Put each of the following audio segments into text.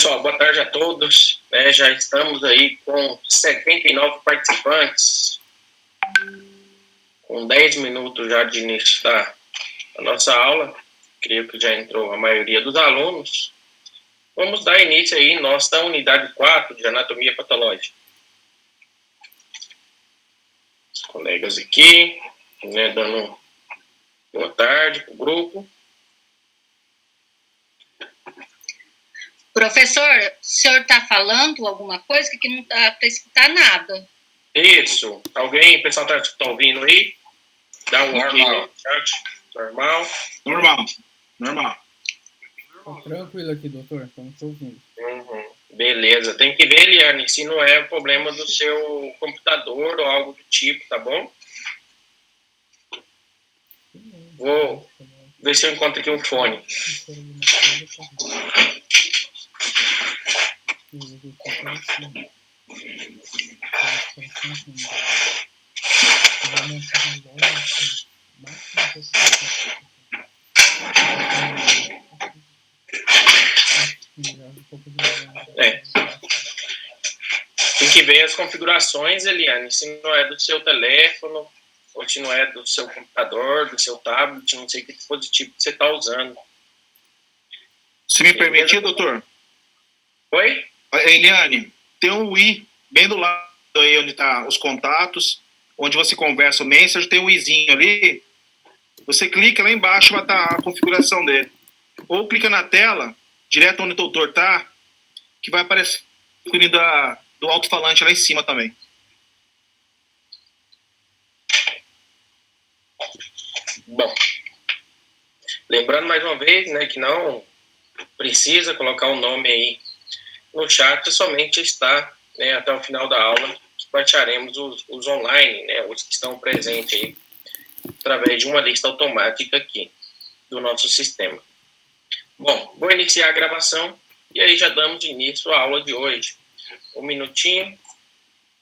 pessoal, boa tarde a todos. Já estamos aí com 79 participantes, com 10 minutos já de início da nossa aula. Creio que já entrou a maioria dos alunos. Vamos dar início aí em nossa unidade 4 de anatomia patológica. Os colegas aqui, dando boa tarde para o grupo. Professor, o senhor está falando alguma coisa que não dá para escutar nada? Isso. Alguém, o pessoal está ouvindo aí? Dá um ok no chat. Normal. Tá tranquilo aqui, doutor. Estamos te ouvindo. Beleza. Tem que ver, Eliane, se não é o problema do seu computador ou algo do tipo, tá bom? Vou ver se eu encontro aqui um fone. Tem que ver as configurações, Eliane, se não é do seu telefone, ou se não é do seu computador, do seu tablet, não sei que dispositivo que você está usando. Se me permitir, doutor? Oi? Eliane, tem um i bem do lado aí onde tá os contatos, onde você conversa o message, tem um izinho ali. Você clica lá embaixo, vai estar a configuração dele. Ou clica na tela, direto onde o doutor tá, que vai aparecer o ícone do alto-falante lá em cima também. Bom, lembrando mais uma vez, que não precisa colocar o nome aí no chat, somente está até o final da aula, que baixaremos os online, os que estão presentes aí, através de uma lista automática aqui do nosso sistema. Bom, vou iniciar a gravação e aí já damos início à aula de hoje. Um minutinho,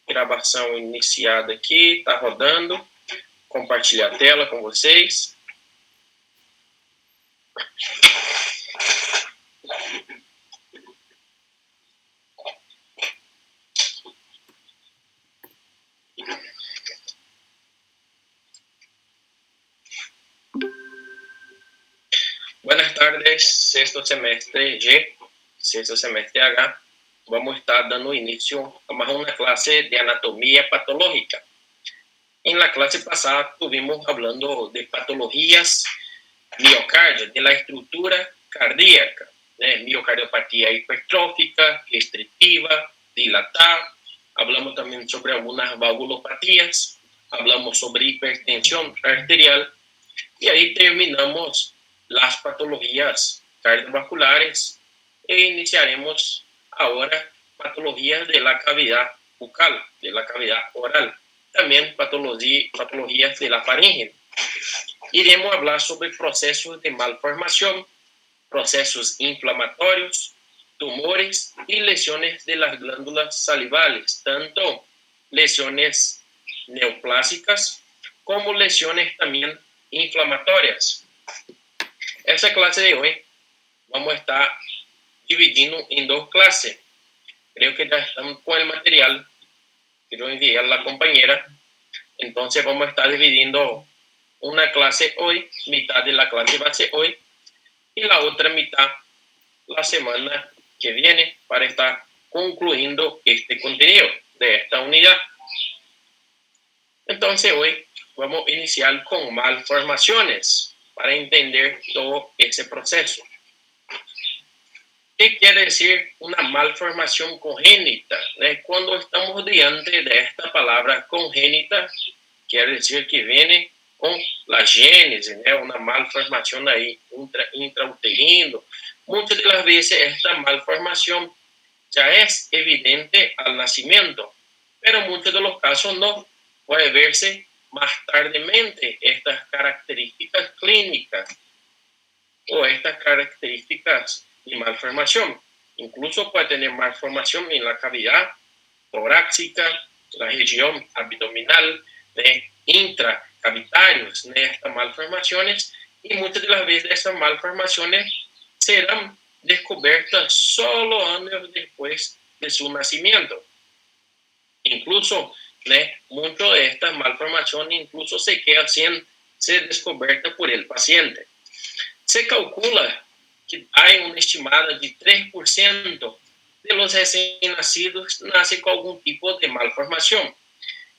gravação iniciada aqui, está rodando, compartilhar a tela com vocês. Buenas tardes, sexto semestre G, sexto semestre H. Vamos estar dando inicio a más una clase de anatomía patológica. En la clase pasada estuvimos hablando de patologías miocardio, de la estructura cardíaca, miocardiopatía hipertrófica, restrictiva, dilatada. Hablamos también sobre algunas valvulopatías, hablamos sobre hipertensión arterial y ahí terminamos las patologías cardiovasculares e iniciaremos ahora patologías de la cavidad bucal, de la cavidad oral, también patologías de la faringe. Iremos hablar sobre procesos de malformación, procesos inflamatorios, tumores y lesiones de las glándulas salivales, tanto lesiones neoplásicas como lesiones también inflamatorias. Essa clase de hoy vamos a estar dividindo en dos clases. Creo que ya estamos con el material que yo envié a la compañera. Entonces vamos a estar dividiendo una clase hoy, mitad de la clase va a ser hoy, y la otra mitad la semana que viene para estar concluyendo este contenido de esta unidad. Entonces hoy vamos a iniciar con malformaciones para entender todo ese proceso. ¿Qué quiere decir una malformación congénita? Cuando estamos diante de esta palabra congénita, quiere decir que viene con la génesis, una malformación ahí intrauterino. Muchas de las veces esta malformación ya es evidente al nacimiento, pero en muchos de los casos no. Puede verse más tardemente estas características clínicas o estas características de malformación. Incluso puede tener malformación en la cavidad torácica, la región abdominal, intracavitarios, estas malformaciones, y muchas de las veces estas malformaciones serán descoberta solo anos depois de seu nascimento. Incluso, muitas de estas malformações incluso se quedan sem ser descoberta por el paciente. Se calcula que há uma estimada de 3% de los recém-nacidos nascem com algum tipo de malformação.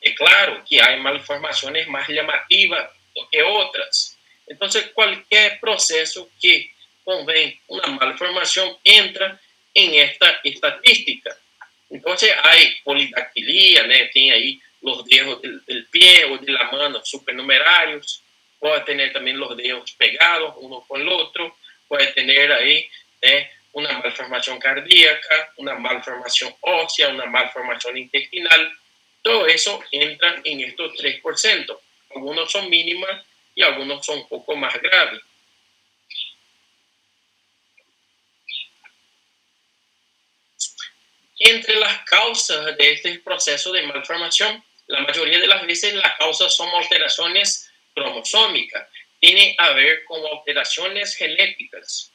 É claro que há malformações mais chamativas do que outras. Então, qualquer processo que convém uma malformação entra em esta estatística. Então, há polidactilia, tem aí os dedos do pé ou de la mano supernumerários, pode ter também os dedos pegados um com o outro, pode ter aí uma malformação cardíaca, uma malformação óssea, uma malformação intestinal. Todo eso entra en estos 3%. Algunos son mínimas y algunos son un poco más graves. Entre las causas de este proceso de malformación, la mayoría de las veces las causas son alteraciones cromosómicas. Tienen a ver con alteraciones genéticas.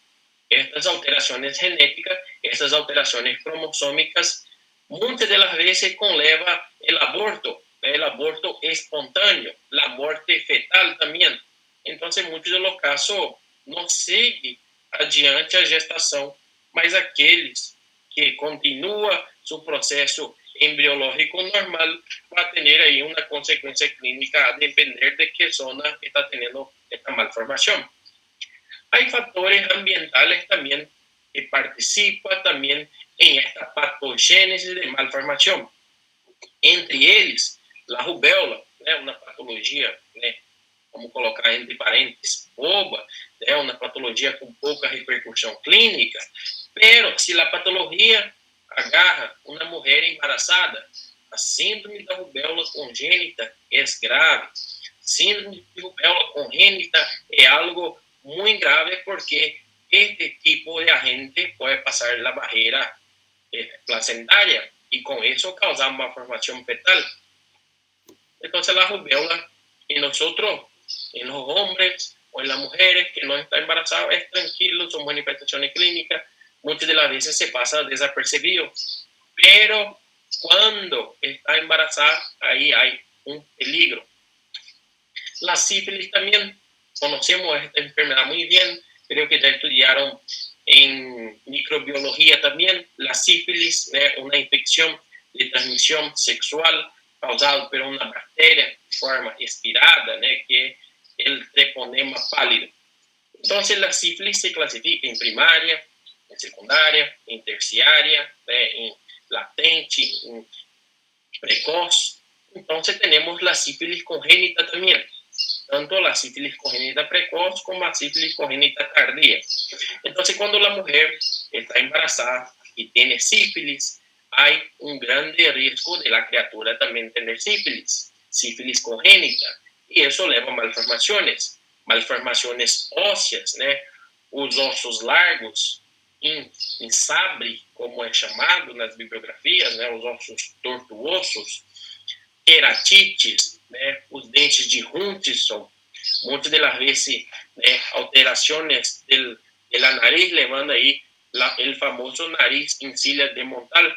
Estas alteraciones genéticas, estas alteraciones cromosómicas, muchas de las veces conlleva el aborto espontáneo, la muerte fetal también. Entonces, muchos de los casos no siguen adiante a gestação, mas aqueles que continúan su proceso embriológico normal va a tener ahí una consecuencia clínica a depender de qué zona está teniendo esta malformación. Hay factores ambientales también que participan también en esta patogênese de malformação. Entre eles, a rubéola, uma patologia, vamos colocar entre parênteses, boba, uma patologia com pouca repercussão clínica, pero se a patologia agarra uma mulher embarazada, a síndrome da rubéola congênita é grave. Síndrome de rubéola congênita é algo muito grave porque este tipo de agente pode passar a barreira placentaria y con eso causar malformación fetal. Entonces la rubéola en nosotros, en los hombres o en las mujeres que no están embarazadas, es tranquilo, son manifestaciones clínicas, muchas de las veces se pasa desapercibido, pero cuando está embarazada, ahí hay un peligro. La sífilis también, conocemos esta enfermedad muy bien, creo que ya estudiaron en microbiología también, la sífilis, una infección de transmisión sexual causada por una bacteria de forma expirada, que es el treponema pálido. Entonces la sífilis se clasifica en primaria, en secundaria, en terciaria, en latente, en precoz. Entonces tenemos la sífilis congénita también, tanto la sífilis congénita precoz como la sífilis congénita tardía. Entonces, cuando la mujer está embarazada y tiene sífilis, hay un grande riesgo de la criatura también tener sífilis congénita, y eso lleva a malformaciones óseas, os ossos largos, em sabre, como é chamado nas bibliografias, os ossos tortuosos, queratites, os dentes de Huntington, muitas das vezes alterações de la nariz, levando aí o famoso nariz em silla de montal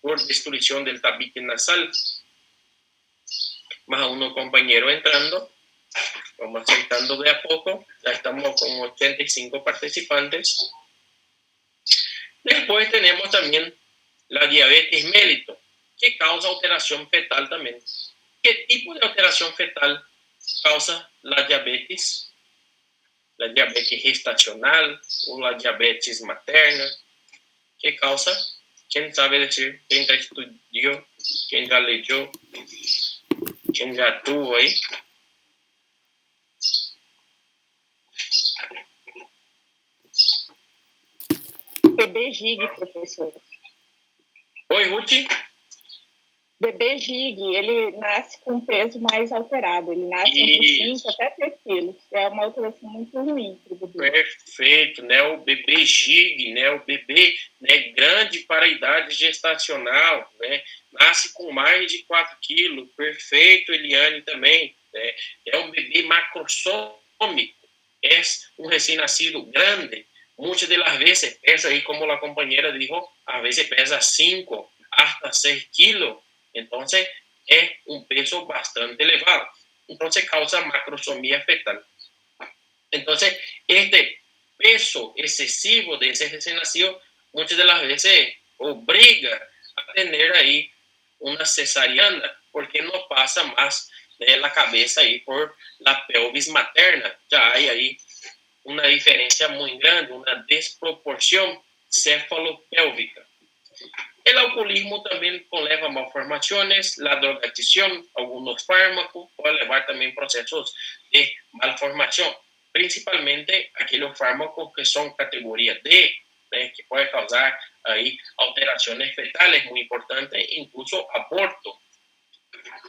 por destruição del tabique nasal. Más uno compañero entrando, vamos aceitando de a poco, ya estamos con 85 participantes. Después tenemos también la diabetes mellitus, que causa alteración fetal también. ¿Qué tipo de alteración fetal causa la diabetes? La diabetes gestacional o la diabetes materna. ¿Qué causa? ¿Quién sabe decir? ¿Quién ya estudió? ¿Quién ya leyó? ¿Quién ya tuvo ahí? Bebê gig, professor. Oi, Ruth? Bebê gig, ele nasce com um peso mais alterado. Ele nasce entre 5 até 3 quilos. É uma alteração muito ruim para o bebê. Perfeito, o bebê gig, o bebê grande para a idade gestacional, nasce com mais de 4 quilos. Perfeito, Eliane também. É um bebê macrosômico. É um recém-nascido grande, muchas de las veces pesa ahí, como la compañera dijo, a veces pesa 5 hasta 6 kilos. Entonces, es un peso bastante elevado. Entonces, causa macrosomía fetal. Entonces, este peso excesivo de ese recién nacido muchas de las veces obliga a tener ahí una cesariana, porque no pasa más de la cabeza ahí por la pelvis materna. Ya hay ahí una diferencia muy grande, una desproporción cefalopélvica. El alcoholismo también conlleva malformaciones, la drogadición, algunos fármacos, puede llevar también procesos de malformación, principalmente aquellos fármacos que son categoría D, que puede causar ahí alteraciones fetales muy importantes, incluso aborto.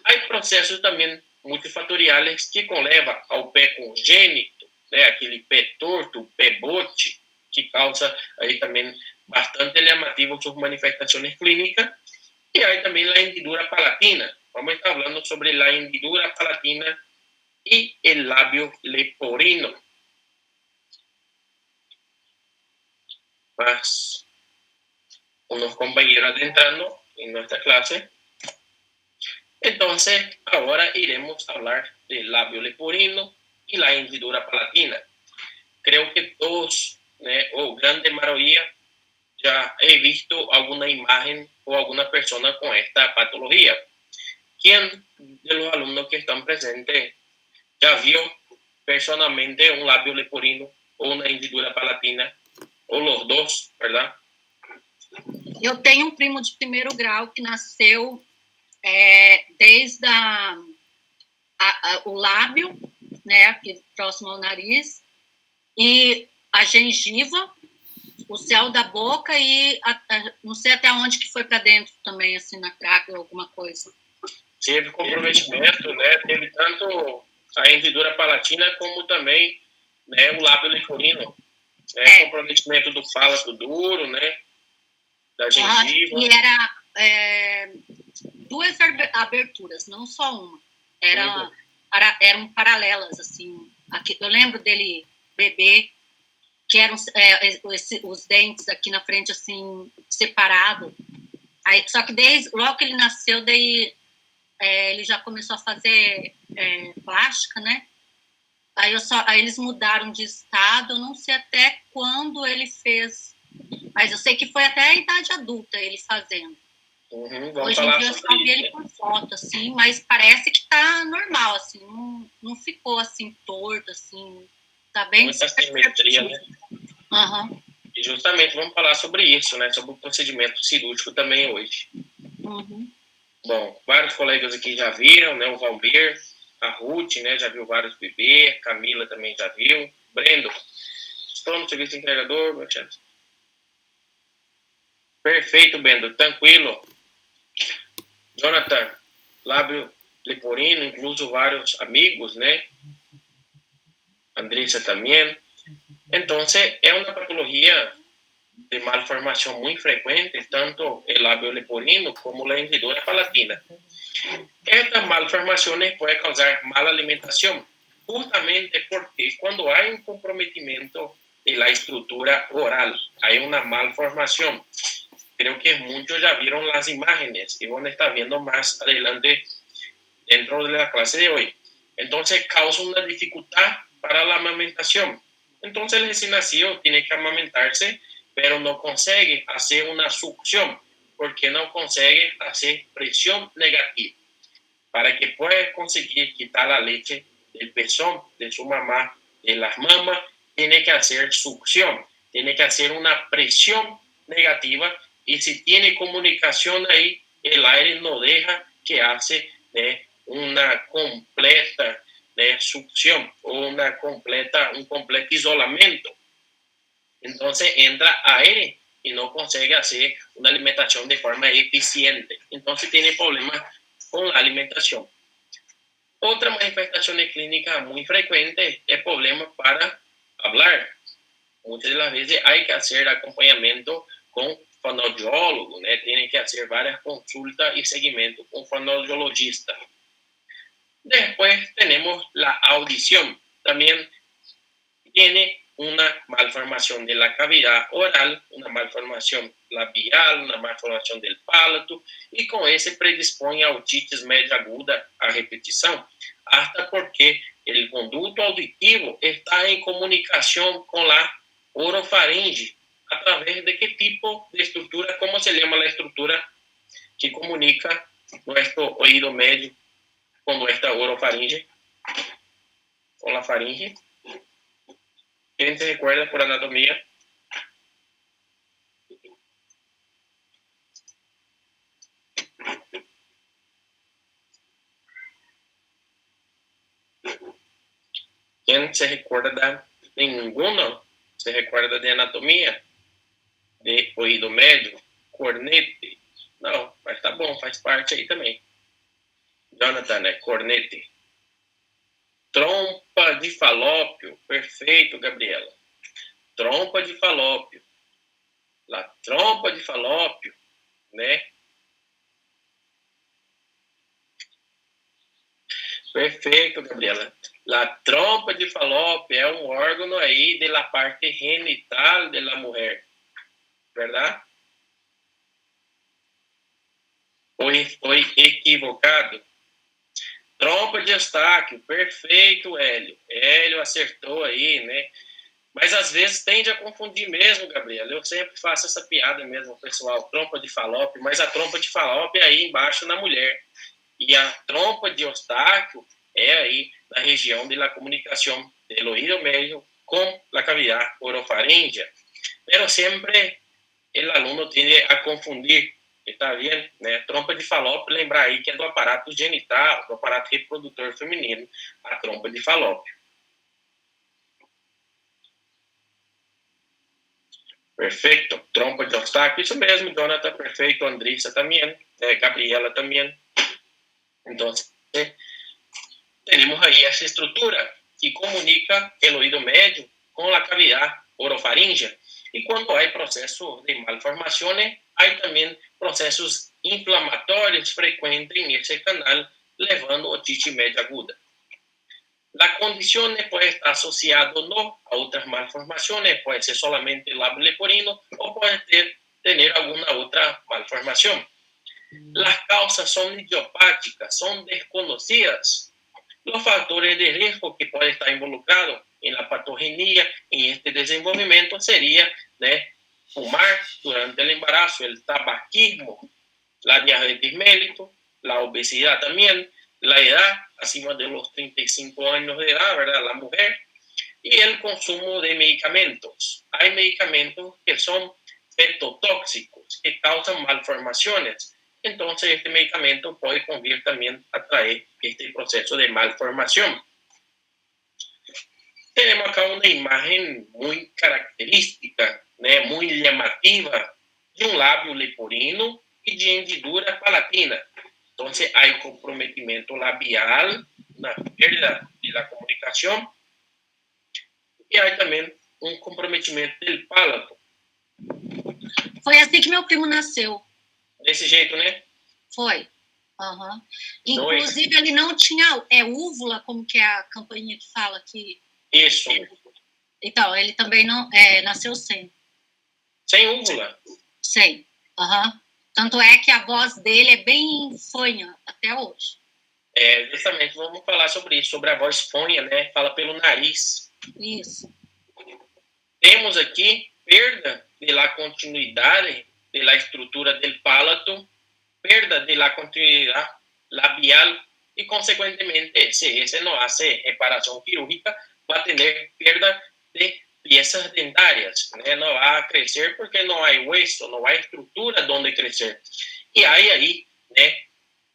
Hay procesos también multifactoriales que conllevan ao pé congênito, aquele pé torto, pé bote, que causa ahí también bastante llamativo sus manifestaciones clínicas. Y hay también la hendidura palatina. Vamos a estar hablando sobre la hendidura palatina y el labio leporino. Más unos compañeros adentrando en nuestra clase. Entonces, ahora iremos a hablar del labio leporino y la hendidura palatina. Creo que todos, o grande mayoría, ya he visto alguna imagen o alguna persona con esta patología. ¿Quién de los alumnos que están presentes ya vio personalmente un labio leporino o una hendidura palatina? O los dos, ¿verdad? Eu tenho um primo de primeiro grau que nasceu desde o lábio, né, aqui próximo ao nariz, e a gengiva, o céu da boca e não sei até onde que foi para dentro também, assim, na tráquea, alguma coisa. Teve comprometimento, né? Teve tanto a hendidura palatina como também, né, o lábio leporino. Né? Comprometimento do fállico duro, né? Da gengiva. E era duas aberturas, não só uma. Eram paralelas, assim. Aqui, eu lembro dele bebê, que eram os dentes aqui na frente, assim, separados. Aí, só que logo que ele nasceu, daí ele já começou a fazer plástica, né? Aí eles mudaram de estado, eu não sei até quando ele fez, mas eu sei que foi até a idade adulta ele fazendo. Hoje em dia eu só vi ele por foto, assim, mas parece que tá normal, assim, não ficou assim torto, assim, tá bem... Muita simetria, né? Uhum. E justamente vamos falar sobre isso, né? Sobre o procedimento cirúrgico também hoje. Uhum. Bom, vários colegas aqui já viram, né? O Valmir, a Ruth, né? Já viu vários bebês, Camila também já viu. Brendo, estou no serviço entregador, meu chefe. Perfeito, Brendo, tranquilo. Jonathan, lábio leporino, incluso vários amigos, né? Andressa também. Entonces, es una patología de malformación muy frecuente, tanto el labio leporino como la hendidura palatina. Estas malformaciones pueden causar mala alimentación, justamente porque cuando hay un comprometimiento de la estructura oral, hay una malformación. Creo que muchos ya vieron las imágenes y van a estar viendo más adelante dentro de la clase de hoy. Entonces, causa una dificultad para la amamentación. Entonces el recién nacido tiene que amamentarse, pero no consigue hacer una succión, porque no consigue hacer presión negativa. Para que pueda conseguir quitar la leche del pezón de su mamá, de las mamas, tiene que hacer succión, tiene que hacer una presión negativa, y si tiene comunicación ahí, el aire no deja que hace una completa succión o un completo isolamiento. Entonces entra aire y no consigue hacer una alimentación de forma eficiente. Entonces tiene problemas con la alimentación. Otra manifestación clínica muy frecuente es problemas para hablar. Muchas de las veces hay que hacer acompañamiento con fonoaudiólogo, ¿no? Tiene que hacer varias consultas y seguimiento con fonoaudiologista. Después tenemos la audición. También tiene una malformación de la cavidad oral, una malformación labial, una malformación del palato, y con ese predispone a otitis média aguda a repetición, hasta porque el conducto auditivo está en comunicación con la orofaringe, a través de qué tipo de estructura, cómo se llama la estructura que comunica nuestro oído medio con nuestra orofaringe, con la faringe. ¿Quién se recuerda por anatomía? ¿Quién se recuerda? Ninguno se recuerda de anatomía, de oído médio, cornete. Não, mas tá bom, faz parte aí também. Jonathan, é cornete. Trompa de falópio, perfeito, Gabriela. Trompa de falópio. La trompa de falópio, né? Perfeito, Gabriela. La trompa de falópio é um órgão aí de la parte genital de la mujer, ¿verdad? Ou estou equivocado? Trompa de Eustáquio, perfeito, Hélio. Hélio acertou aí, né? Mas às vezes tende a confundir mesmo, Gabriela. Eu sempre faço essa piada mesmo, pessoal. Trompa de falópio, mas a trompa de falópio é aí embaixo na mulher. E a trompa de Eustáquio é aí na região de la comunicação do oído medio com la cavidad orofaríngea. Pero sempre o aluno tende a confundir. Está bem? Né? Trompa de falópio, lembrar aí que é do aparato genital, do aparato reprodutor feminino, a trompa de falópio. Perfeito. Trompa de Eustáquio, isso mesmo, Jonathan, perfeito. Andrissa também, Gabriela também. Então, temos aí essa estrutura que comunica o oído médio com a cavidade orofaríngea. E quando há processo de malformações, há também processos inflamatórios frequentes nesse canal, levando a otite média aguda. A condição pode estar associada ou não a outras malformações, pode ser solamente lábio leporino ou pode ter alguma outra malformação. As causas são idiopáticas, são desconhecidas. Os fatores de risco que podem estar involucrados na patogenia, em este desenvolvimento, seria, né, fumar durante o embarazo, o tabaquismo, a diabetes mellitus, a obesidade também, a edad acima de los 35 años de edad, ¿verdad? La mujer, y el consumo de medicamentos. Hay medicamentos que son fetotóxicos, que causan malformaciones. Entonces, este medicamento puede convivir también a traer este proceso de malformación. Tenemos acá una imagen muy característica, ¿no? Muy llamativa, de un labio leporino y de hendidura palatina. Entonces, hay comprometimiento labial, una pérdida de la comunicación, y hay también un comprometimento del palato. Foi assim que meu primo nasceu. Desse jeito, né? Foi. Uhum. Inclusive, ele não tinha úvula, como que é a campainha que fala aqui. Isso. Então, ele também não nasceu sem. Sem úvula? Sem. Uhum. Tanto é que a voz dele é bem fanha até hoje. Justamente, vamos falar sobre isso, sobre a voz fanha, né? Fala pelo nariz. Isso. Temos aqui perda de la continuidade de la estrutura del palato, perda de la continuidad labial y, consecuentemente, si ese no hace reparación quirúrgica, va a tener pérdida de piezas dentarias, ¿no? No va a crecer porque no hay hueso, no hay estrutura donde crecer. Y hay ahí, ¿no?,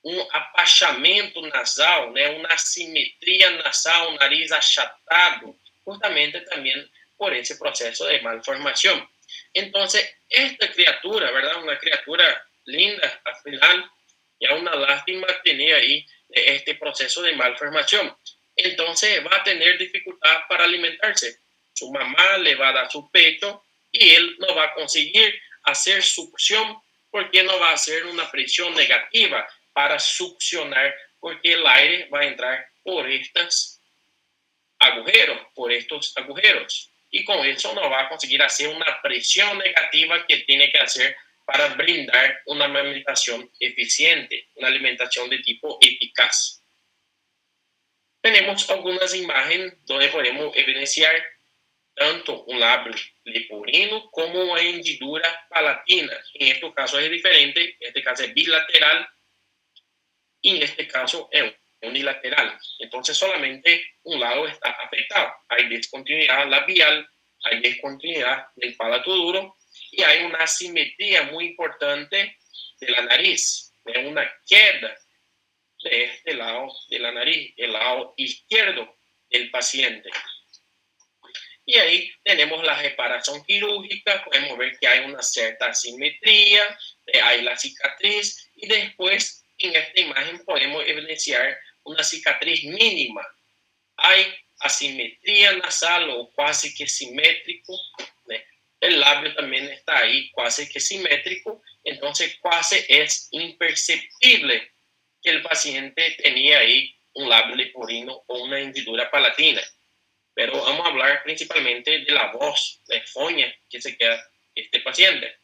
un apachamento nasal, ¿no?, una asimetría nasal, un nariz achatado, justamente también por ese proceso de malformación. Entonces, esta criatura, ¿verdad?, una criatura linda, al final, ya una lástima tener ahí este proceso de malformación. Entonces, va a tener dificultad para alimentarse. Su mamá le va a dar su pecho y él no va a conseguir hacer succión porque no va a hacer una presión negativa para succionar, porque el aire va a entrar por estos agujeros, y con eso no va a conseguir hacer una presión negativa que tiene que hacer para brindar una alimentación eficiente, una alimentación de tipo eficaz. Tenemos algunas imágenes donde podemos evidenciar tanto un labio leporino como una hendidura palatina. En este caso es diferente, en este caso es bilateral y en este caso es unilateral. Entonces solamente un lado está afectado. Hay discontinuidad labial, hay discontinuidad del palato duro y hay una asimetría muy importante de la nariz, de una queda de este lado de la nariz, el lado izquierdo del paciente. Y ahí tenemos la reparación quirúrgica, podemos ver que hay una cierta asimetría, hay la cicatriz y después en esta imagen podemos evidenciar una cicatriz mínima. Hay asimetría nasal o casi que simétrico, el labio también está ahí casi que simétrico, entonces casi es imperceptible que el paciente tenía ahí un labio leporino o una hendidura palatina. Pero vamos a hablar principalmente de la voz, de foña que se queda este paciente.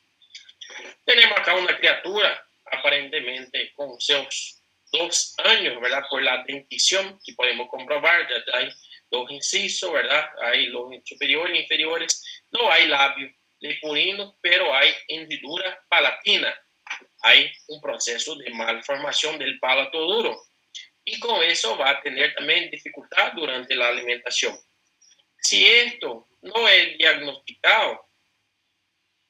Tenemos acá una criatura aparentemente con seus 2 años, ¿verdad? Por la dentición que podemos comprobar, ya hay 2 incisos, ¿verdad? Hay los superiores e inferiores, no hay labio leporino, pero hay hendidura palatina. Hay un proceso de malformación del palato duro y con eso va a tener también dificultad durante la alimentación. Si esto no es diagnosticado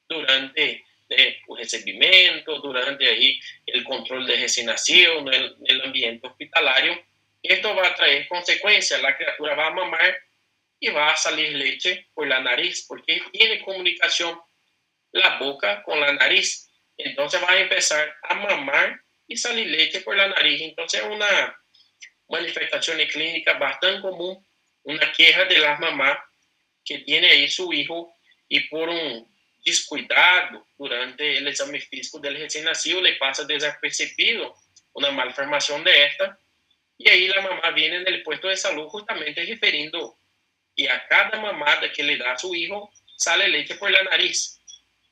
durante el recibimiento, durante ahí el control de recién nacido en el ambiente hospitalario, esto va a traer consecuencias. La criatura va a mamar y va a salir leche por la nariz, porque tiene comunicación la boca con la nariz. Entonces va a empezar a mamar y salir leche por la nariz. Entonces es una manifestación clínica bastante común, una queja de las mamás que tiene ahí su hijo y por un descuidado durante el examen físico del recién nacido le pasa desapercibido una malformación de esta y ahí la mamá viene en el puesto de salud justamente refiriendo que a cada mamada que le da a su hijo sale leche por la nariz.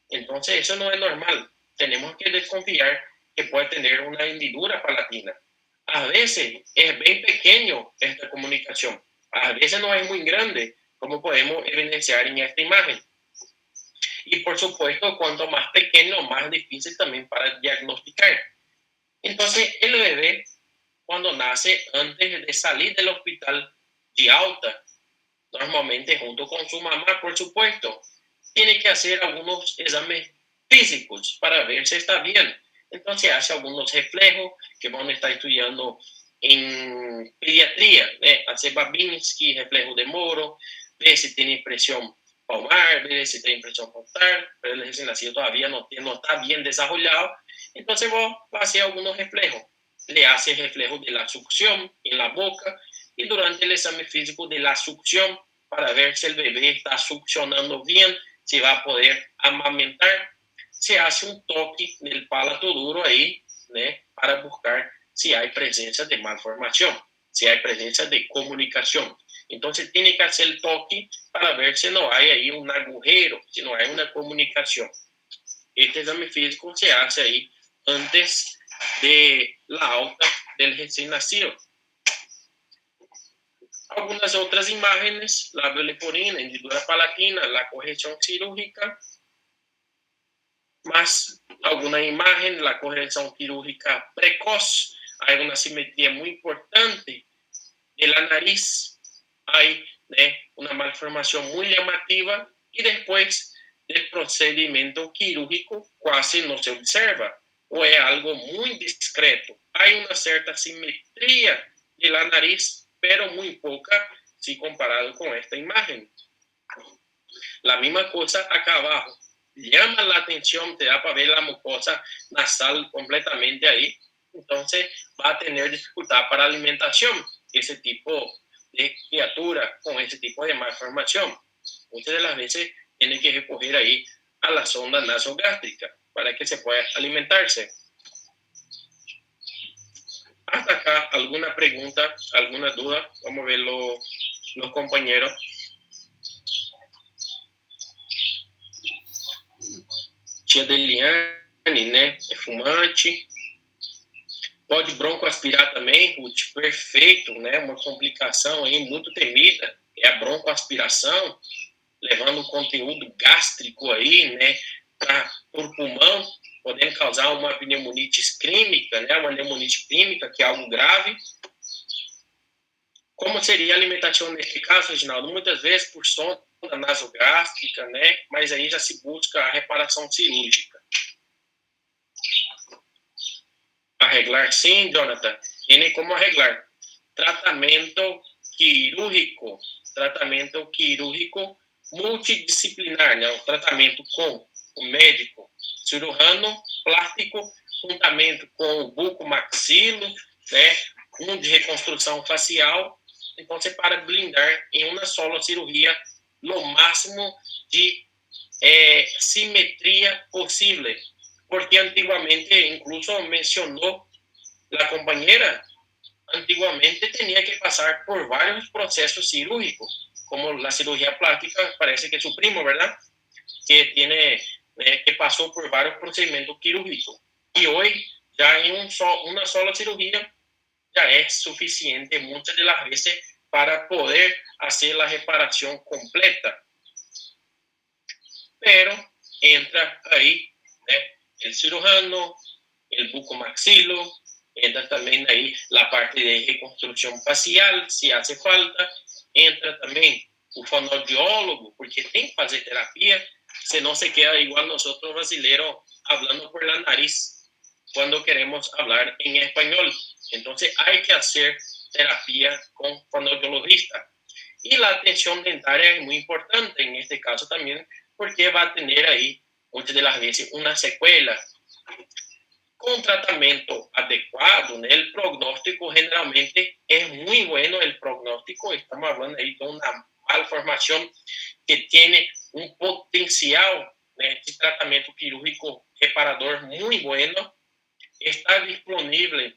Entonces eso no es normal. Tenemos que desconfiar que puede tener una hendidura palatina. A veces es bien pequeño esta comunicación, a veces no es muy grande, como podemos evidenciar en esta imagen. Y por supuesto, cuanto más pequeño, más difícil también para diagnosticar. Entonces, el bebé, cuando nace, antes de salir del hospital de alta, normalmente junto con su mamá, por supuesto, tiene que hacer algunos exámenes físicos para ver si está bien. Entonces hace algunos reflejos que van a estar estudiando en pediatría, hace Babinski, reflejo de Moro, ve si tiene presión palmar, ve si tiene presión frontal, pero el recién nacido todavía no está bien desarrollado. Entonces vos va a hacer algunos reflejos. Le hace reflejos de la succión en la boca y durante el examen físico de la succión para ver si el bebé está succionando bien, si va a poder amamentar, se hace un toque del palato duro ahí, para buscar si hay presencia de malformación, si hay presencia de comunicación. Entonces tiene que hacer el toque para ver si no hay ahí un agujero, si no hay una comunicación. Este examen físico se hace ahí antes de la alta del recién nacido. Algunas otras imágenes, labio leporino, hendidura palatina, la corrección quirúrgica, más alguna imagen, la corrección quirúrgica precoz, hay una simetría muy importante de la nariz, hay una malformación muy llamativa y después del procedimiento quirúrgico casi no se observa o es algo muy discreto. Hay una cierta simetría de la nariz, pero muy poca si comparado con esta imagen. La misma cosa acá abajo. Llama la atención, te da para ver la mucosa nasal completamente ahí. Entonces va a tener dificultad para alimentación ese tipo de criatura con ese tipo de malformación. Muchas de las veces tiene que recoger ahí a la sonda nasogástrica para que se pueda alimentarse. Hasta acá, ¿alguna pregunta, alguna duda? Vamos a ver los compañeros. tia Deliane, né? É fumante. Pode broncoaspirar também, Ruth, perfeito, né? Uma complicação aí muito temida é a broncoaspiração, levando conteúdo gástrico aí, né? Para o pulmão, podendo causar uma pneumonite isquêmica, né? Uma pneumonite química, que é algo grave. Como seria a alimentação nesse caso, Reginaldo? Muitas vezes por sonda nasogástrica, né? Mas aí já se busca a reparação cirúrgica. Arreglar, sim, Jonathan. Tem como arreglar. Tratamento quirúrgico multidisciplinar, né? Um tratamento com o médico cirurgião plástico, juntamente com o bucomaxilo, né? Um de reconstrução facial. Então, você para blindar em uma só cirurgia no máximo de simetria possível. Porque antigamente, incluso mencionou a companheira, antigamente tinha que passar por vários processos cirúrgicos, como a cirurgia plástica, parece que é su primo, ¿verdad? Que tiene, que passou por vários procedimentos quirúrgicos. E hoje, já em uma só cirurgia, já é suficiente muitas das vezes para poder fazer a reparação completa. Pero entra aí, né, el cirujano, el bucomaxilo, entra também aí a parte de reconstrução facial, se hace falta, entra também o fonoaudiólogo, porque tem que fazer terapia, senão se queda igual nós brasileiros falando por la nariz quando queremos falar em espanhol. Então, há que fazer terapia com fonoaudiologista. E a atenção dentária é muito importante, em este caso também, porque vai ter aí, muitas das vezes, uma sequela. Com tratamento adequado, né, o prognóstico geralmente é muito bueno. O prognóstico, estamos falando aí de uma malformação que tem um potencial, né, de tratamento quirúrgico reparador muito bueno. Está disponível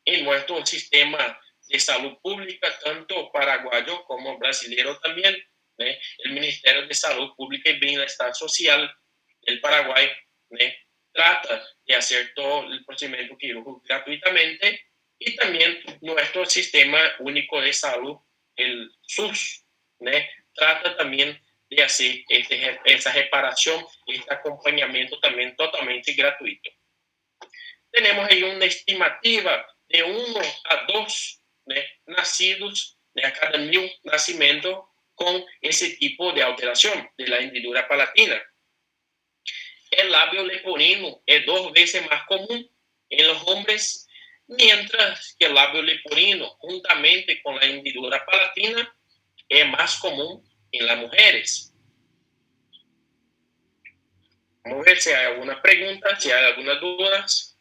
em nosso sistema de saúde pública, tanto paraguayo como brasileiro também, né? O Ministério de Saúde Pública e Bem-Estar Social do Paraguai, né, trata de fazer todo o procedimento quirúrgico gratuitamente, e também nosso Sistema Único de Saúde, o SUS, né, trata também de fazer essa reparação, este acompanhamento também totalmente gratuito. Temos aí uma estimativa de 1 a 2, né, nascidos, né, a cada 1000 nascimentos com esse tipo de alteração da hendidura palatina. O lábio leporino é 2 vezes mais comum em los hombres, mientras que o lábio leporino, juntamente com a hendidura palatina, é mais comum em las mujeres. Vamos ver se há alguma pergunta, se há alguma dúvidas.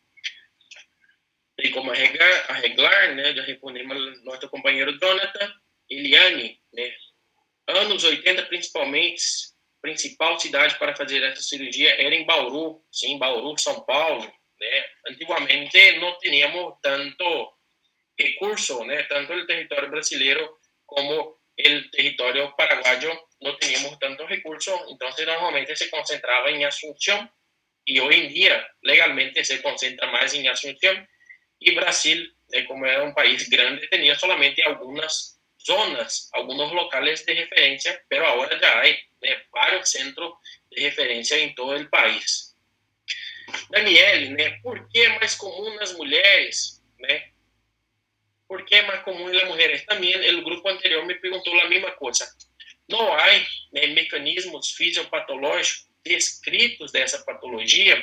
E como arreglar, né? Já respondemos ao nosso companheiro Jonathan. Eliane, né? Anos 80, principalmente, principal cidade para fazer essa cirurgia era em Bauru, sim, Bauru, São Paulo, né? Antigamente não tínhamos tanto recurso, né? Tanto o território brasileiro como o território paraguaio não tínhamos tanto recurso, então normalmente se concentrava em Asunción, e hoje em dia legalmente se concentra mais em Asunción. E Brasil, né, como era um país grande, tinha somente algumas zonas, alguns locais de referência, mas agora já há, né, vários centros de referência em todo o país. Daniele, né, por que é mais comum nas mulheres, né? Por que é mais comum nas mulheres? Também o grupo anterior me perguntou a mesma coisa. Não há, né, mecanismos fisiopatológicos descritos dessa patologia,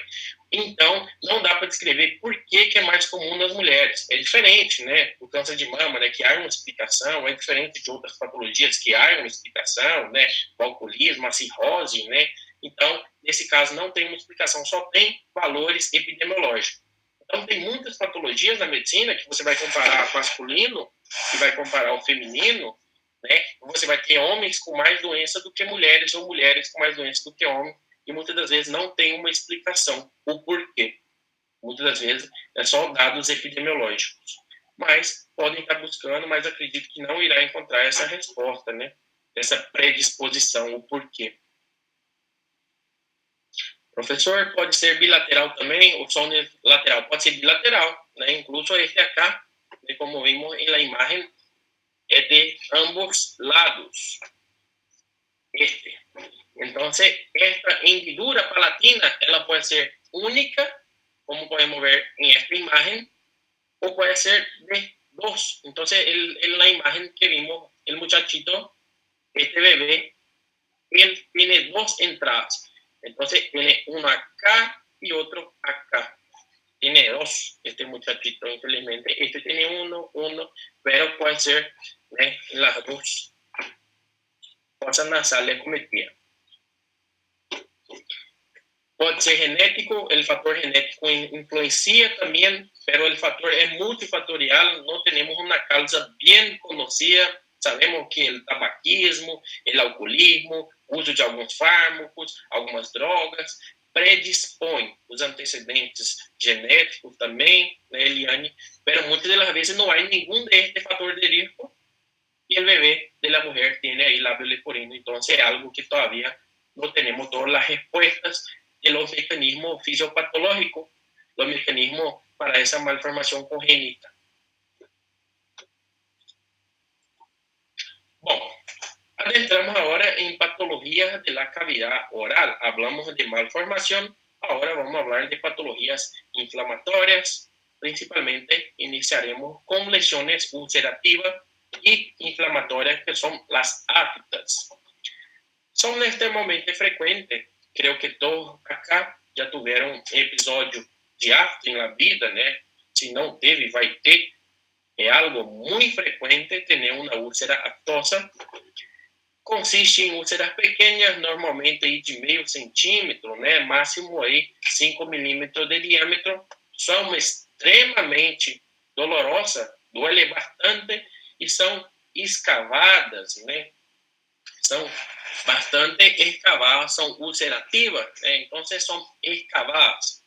então não dá para descrever por que é mais comum nas mulheres. É diferente, né? O câncer de mama, né, que há uma explicação, é diferente de outras patologias que há uma explicação, né? O alcoolismo, a cirrose, né? Então, nesse caso, não tem uma explicação, só tem valores epidemiológicos. Então, tem muitas patologias na medicina que você vai comparar o masculino e vai comparar o feminino, né? Você vai ter homens com mais doença do que mulheres, ou mulheres com mais doença do que homens, e muitas das vezes não tem uma explicação, o porquê. Muitas das vezes é só dados epidemiológicos. Mas podem estar buscando, mas acredito que não irá encontrar essa resposta, né? Essa predisposição, o porquê. Professor, pode ser bilateral também, o som lateral pode ser bilateral, né? Incluso este acá, como vimos en la imagen, es de ambos lados. Entonces, esta hendidura palatina, ela puede ser única, como podemos ver en esta imagen, o puede ser de dos. Entonces, en la imagen que vimos, el muchachito, este bebé, él tiene dos entradas. Entonces, tiene uno acá y otro acá. Tiene dos, este muchachito, infelizmente. Este tiene uno, pero puede ser las dos fosas nasales cometidas. Puede ser genético, el factor genético influencia también, pero el factor es multifactorial, no tenemos una causa bien conocida. Sabemos que el tabaquismo, el alcoholismo, uso de algunos fármacos, algumas drogas, predispõe os antecedentes genéticos também, né, Eliane? Pero muchas de las veces no hay ningún de este factor de riesgo y el bebé de la mujer tiene ahí labio leporino. Entonces es algo que todavía no tenemos todas las respuestas de los mecanismos fisiopatológicos, los mecanismos para esa malformación congénita. Bueno, adentramos ahora en patologías de la cavidad oral. Hablamos de malformación, ahora vamos a hablar de patologías inflamatorias. Principalmente iniciaremos con lesiones ulcerativas y inflamatorias, que son las aftas. Son extremadamente frecuentes. Creo que todos acá já tiveram episódio de afta em la vida, né? Se não teve, vai ter. É algo muito frequente ter uma úlcera aftosa. Consiste em úlceras pequenas, normalmente aí de meio centímetro, né? Máximo aí 5 milímetros de diâmetro. São extremamente dolorosas, duele bastante e são escavadas, né? São bastante escavadas, são ulcerativas, né? Então são escavadas,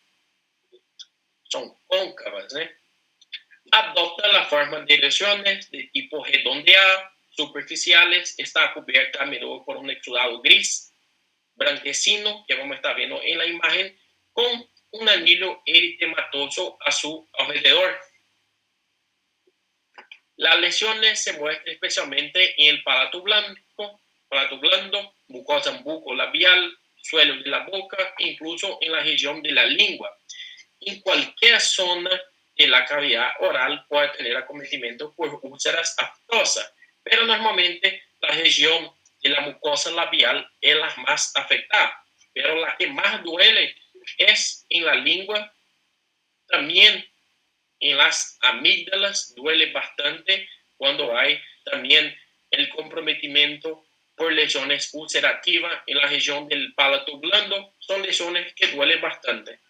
são côncavas, né? Adopta a forma de lesiones de tipo redondeado, superficiales, está cubierta a menudo por un exudado gris, blanquecino, que vamos a estar viendo en la imagen, con un anillo eritematoso a su alrededor. Las lesiones se muestran especialmente en el palato blando, mucosa bucolabial, suelo de la boca, incluso en la región de la lengua. En cualquier zona de la cavidad oral puede tener acometimiento por úlceras aftosas, pero normalmente la región de la mucosa labial es la más afectada, pero la que más duele es en la lengua, también en las amígdalas duele bastante cuando hay también el comprometimiento por lesiones ulcerativas en la región del palato blando. Son lesiones que duelen bastante.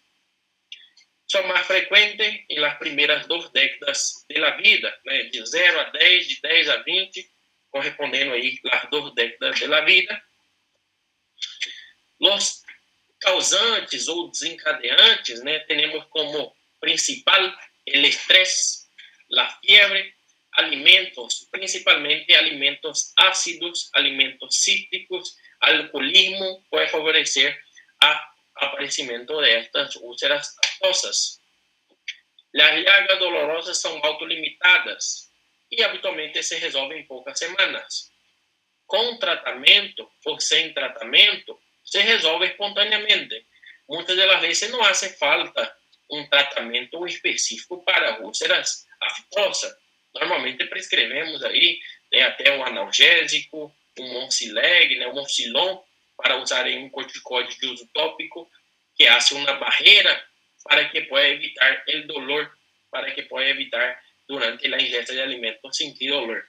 Son más frecuentes en las primeras 2 décadas de la vida, né? De 0 a 10, de 10 a 20, correspondiendo ahí las 2 décadas de la vida. Los causantes ou desencadeantes, né? Tenemos como principal el estrés, la fiebre, alimentos, principalmente alimentos ácidos, alimentos cítricos, alcoholismo puede favorecer a aparecimiento de estas úlceras aftosas. Las llagas dolorosas son autolimitadas y habitualmente se resolven en pocas semanas. Con tratamiento o sin tratamiento, se resolve espontáneamente. Muchas de las veces no hace falta un tratamiento específico para úlceras aftosas. Normalmente prescrevemos aí, né, até um analgésico, um Moncileg, né, um Moncilon, para usar aí um corticóide de uso tópico, que hace uma barreira para que pueda evitar el dolor, para que pueda evitar durante la ingesta de alimentos sentir dolor.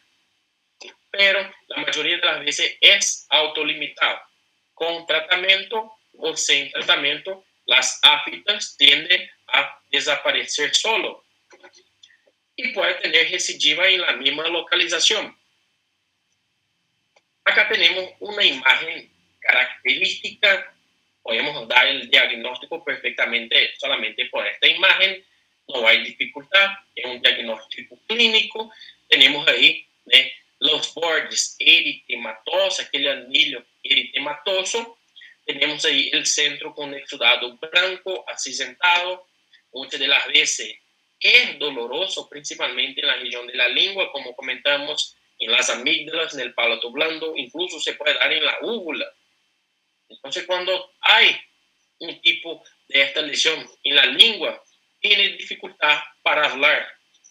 Pero la mayoría de las veces es autolimitado. Con tratamiento o sin tratamiento, las aftas tienden a desaparecer solo y puede tener recidiva en la misma localización. Acá tenemos una imagen característica. Podemos dar el diagnóstico perfectamente solamente por esta imagen. No hay dificultad. Es un diagnóstico clínico. Tenemos ahí, los bordes eritematosos, aquele anillo eritematoso. tenemos ahí el centro con exudado blanco, acinzentado. Muchas de las veces es doloroso, principalmente en la región de la lengua, como comentamos, en las amígdalas, en el palato blando, incluso se puede dar en la úvula. Entonces, cuando hay un tipo de esta lesión en la lengua, tiene dificultad para hablar,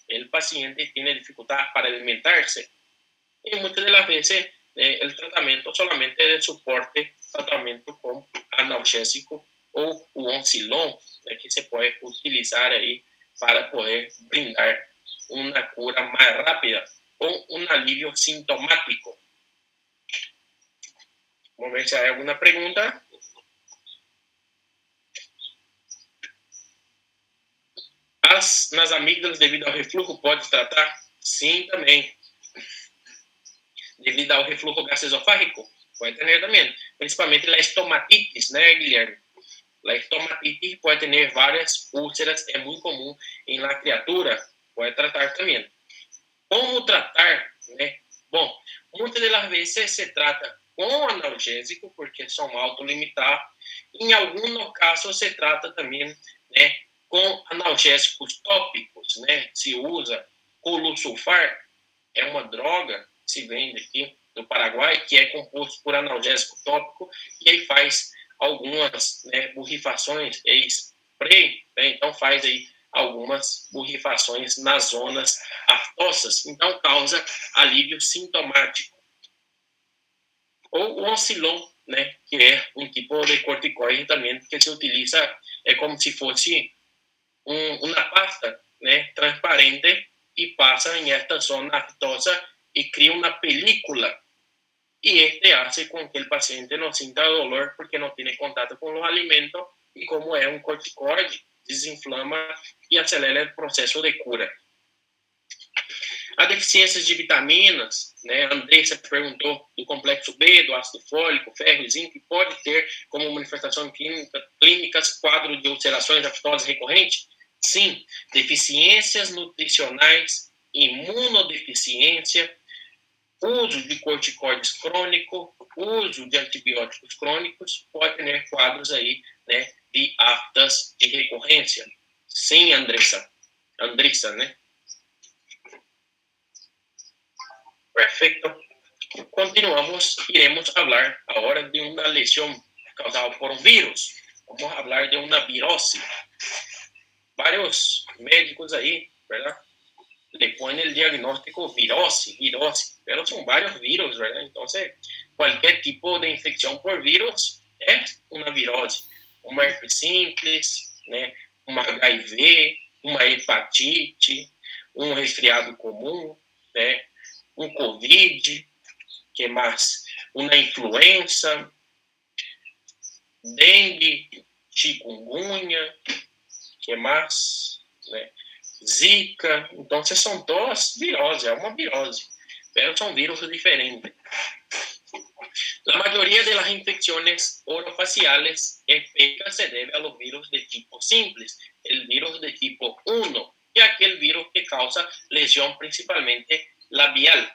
el paciente tiene dificultad para alimentarse. Y muchas de las veces el tratamiento solamente de soporte, tratamiento con analgésico o oncilón, que se puede utilizar ahí para poder brindar una cura más rápida o un alivio sintomático. Vamos a ver si hay alguna pregunta. Nas amígdalas, devido ao refluxo, pode tratar? Sim, também. Devido ao refluxo gastroesofágico, pode ter também. Principalmente a estomatitis, né, Guilherme? A estomatitis pode ter várias úlceras, é muito comum em la criatura, pode tratar também. Como tratar, né? Bom, muitas das vezes se trata com analgésico, porque são autolimitados. Em alguns casos se trata também, né, com analgésicos tópicos, né? Se usa colosulfar, é uma droga que se vende aqui no Paraguai, que é composto por analgésico tópico, e aí faz algumas, né, borrifações, spray, né? Então faz aí algumas borrifações nas zonas aftosas, então causa alívio sintomático. Ou o oncilon, né, que é um tipo de corticoide também que se utiliza, é como se fosse uma pasta, né, transparente e passa em esta zona aftosa e cria uma película. E este hace com que o paciente não sinta dolor porque não tem contato com os alimentos e como é um corticoide, desinflama e acelera o processo de cura. A deficiência de vitaminas, né, a Andressa perguntou do complexo B, do ácido fólico, ferro e zinco, pode ter como manifestação clínicas quadro de ulcerações aftosas recorrentes? Sim, deficiências nutricionais, imunodeficiência, uso de corticoides crônico, uso de antibióticos crônicos, pode ter quadros aí, né, de aftas de recorrência. Sim, Andressa, né? Perfecto. Continuamos, iremos hablar ahora de una lesión causada por un virus. Vamos a hablar de una virose. Varios médicos ahí, ¿verdad? Le ponen el diagnóstico virose, pero son varios virus, ¿verdad? Entonces, cualquier tipo de infección por virus es una virose. Uma herpes simples, né? Uma HIV, uma hepatite, um resfriado comum, né? Um Covid, que mais? Uma influenza, dengue, chikungunya, que mais? Né? Zika. Então, são todas viroses, é uma virose, mas são vírus diferentes. La mayoría de las infecciones orofaciales especas se debe a los virus de tipo simples, el virus de tipo 1 y aquel virus que causa lesión principalmente labial.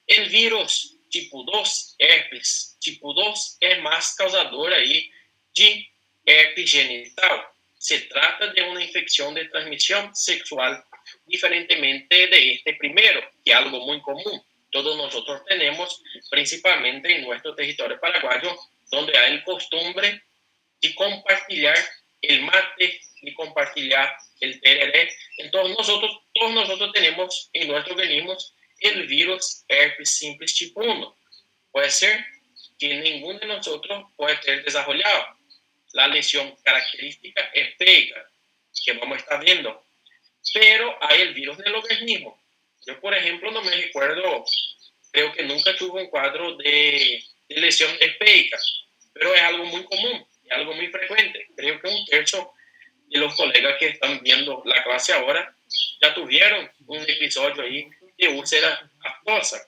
El virus tipo 2, herpes tipo 2, es más causador ahí de herpes genital. Se trata de una infección de transmisión sexual, diferentemente de este primero, que es algo muy común. Todos nosotros tenemos, principalmente en nuestro territorio paraguayo, donde hay el costumbre de compartir el mate, de compartir el tereré. Entonces todos nosotros tenemos en nuestro organismo el virus herpes simples tipo 1. Puede ser que ninguno de nosotros puede tener desarrollado. La lesión característica es pega, que vamos a estar viendo. Pero hay el virus del organismo. Yo, por ejemplo, no me recuerdo, creo que nunca tuve un cuadro de lesión espeica, pero es algo muy común, es algo muy frecuente. Creo que un tercio de los colegas que están viendo la clase ahora ya tuvieron un episodio ahí de úlcera aftosa.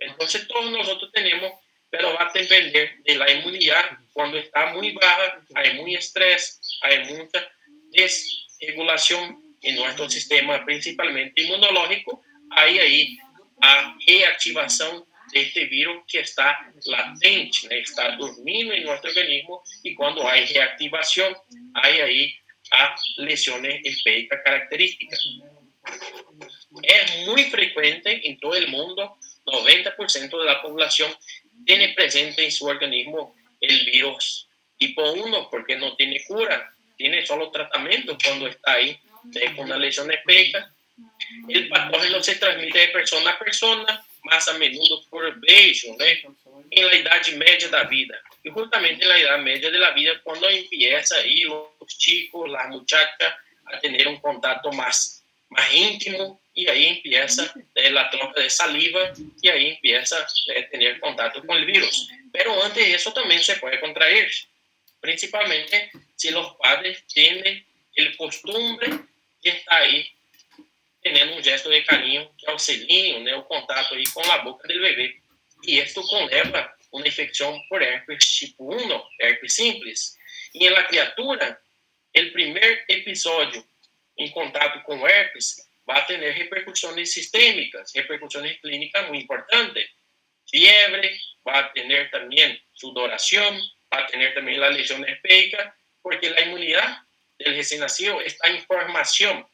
Entonces todos nosotros tenemos, pero va a depender de la inmunidad. Cuando está muy baja, hay muy estrés, hay mucha desregulación en nuestro sistema, principalmente inmunológico, hay ahí a reativação de este virus que está latente, né? Está dormindo em nosso organismo, e quando há reativação, há aí a lesões específicas características. É muito frequente em todo o mundo, 90% da população tem presente em seu organismo o vírus tipo 1, porque não tem cura, tem só tratamento quando está aí com uma lesão específica. O patógeno se transmite de pessoa a pessoa, mais a menudo por beijo, né? Em la idade média da vida. E justamente na idade média da vida, quando empieza aí os chicos, as muchachas, a ter contato mais íntimo, e aí empieza a troca de saliva, e aí empieza a ter contato com o vírus. Pero antes disso também se pode contrair, principalmente se os padres têm o costume de estar aí tendo um gesto de carinho, que é o selinho, né, o contato aí com a boca do bebê. E isso conleva uma infecção por herpes tipo 1, herpes simples. E na criatura, o primeiro episódio em contato com herpes vai ter repercussões sistêmicas, repercussões clínicas muito importantes. Fiebre, vai ter também sudoração, vai ter também a lesão específica, porque a imunidade do recém-nascido está em formação.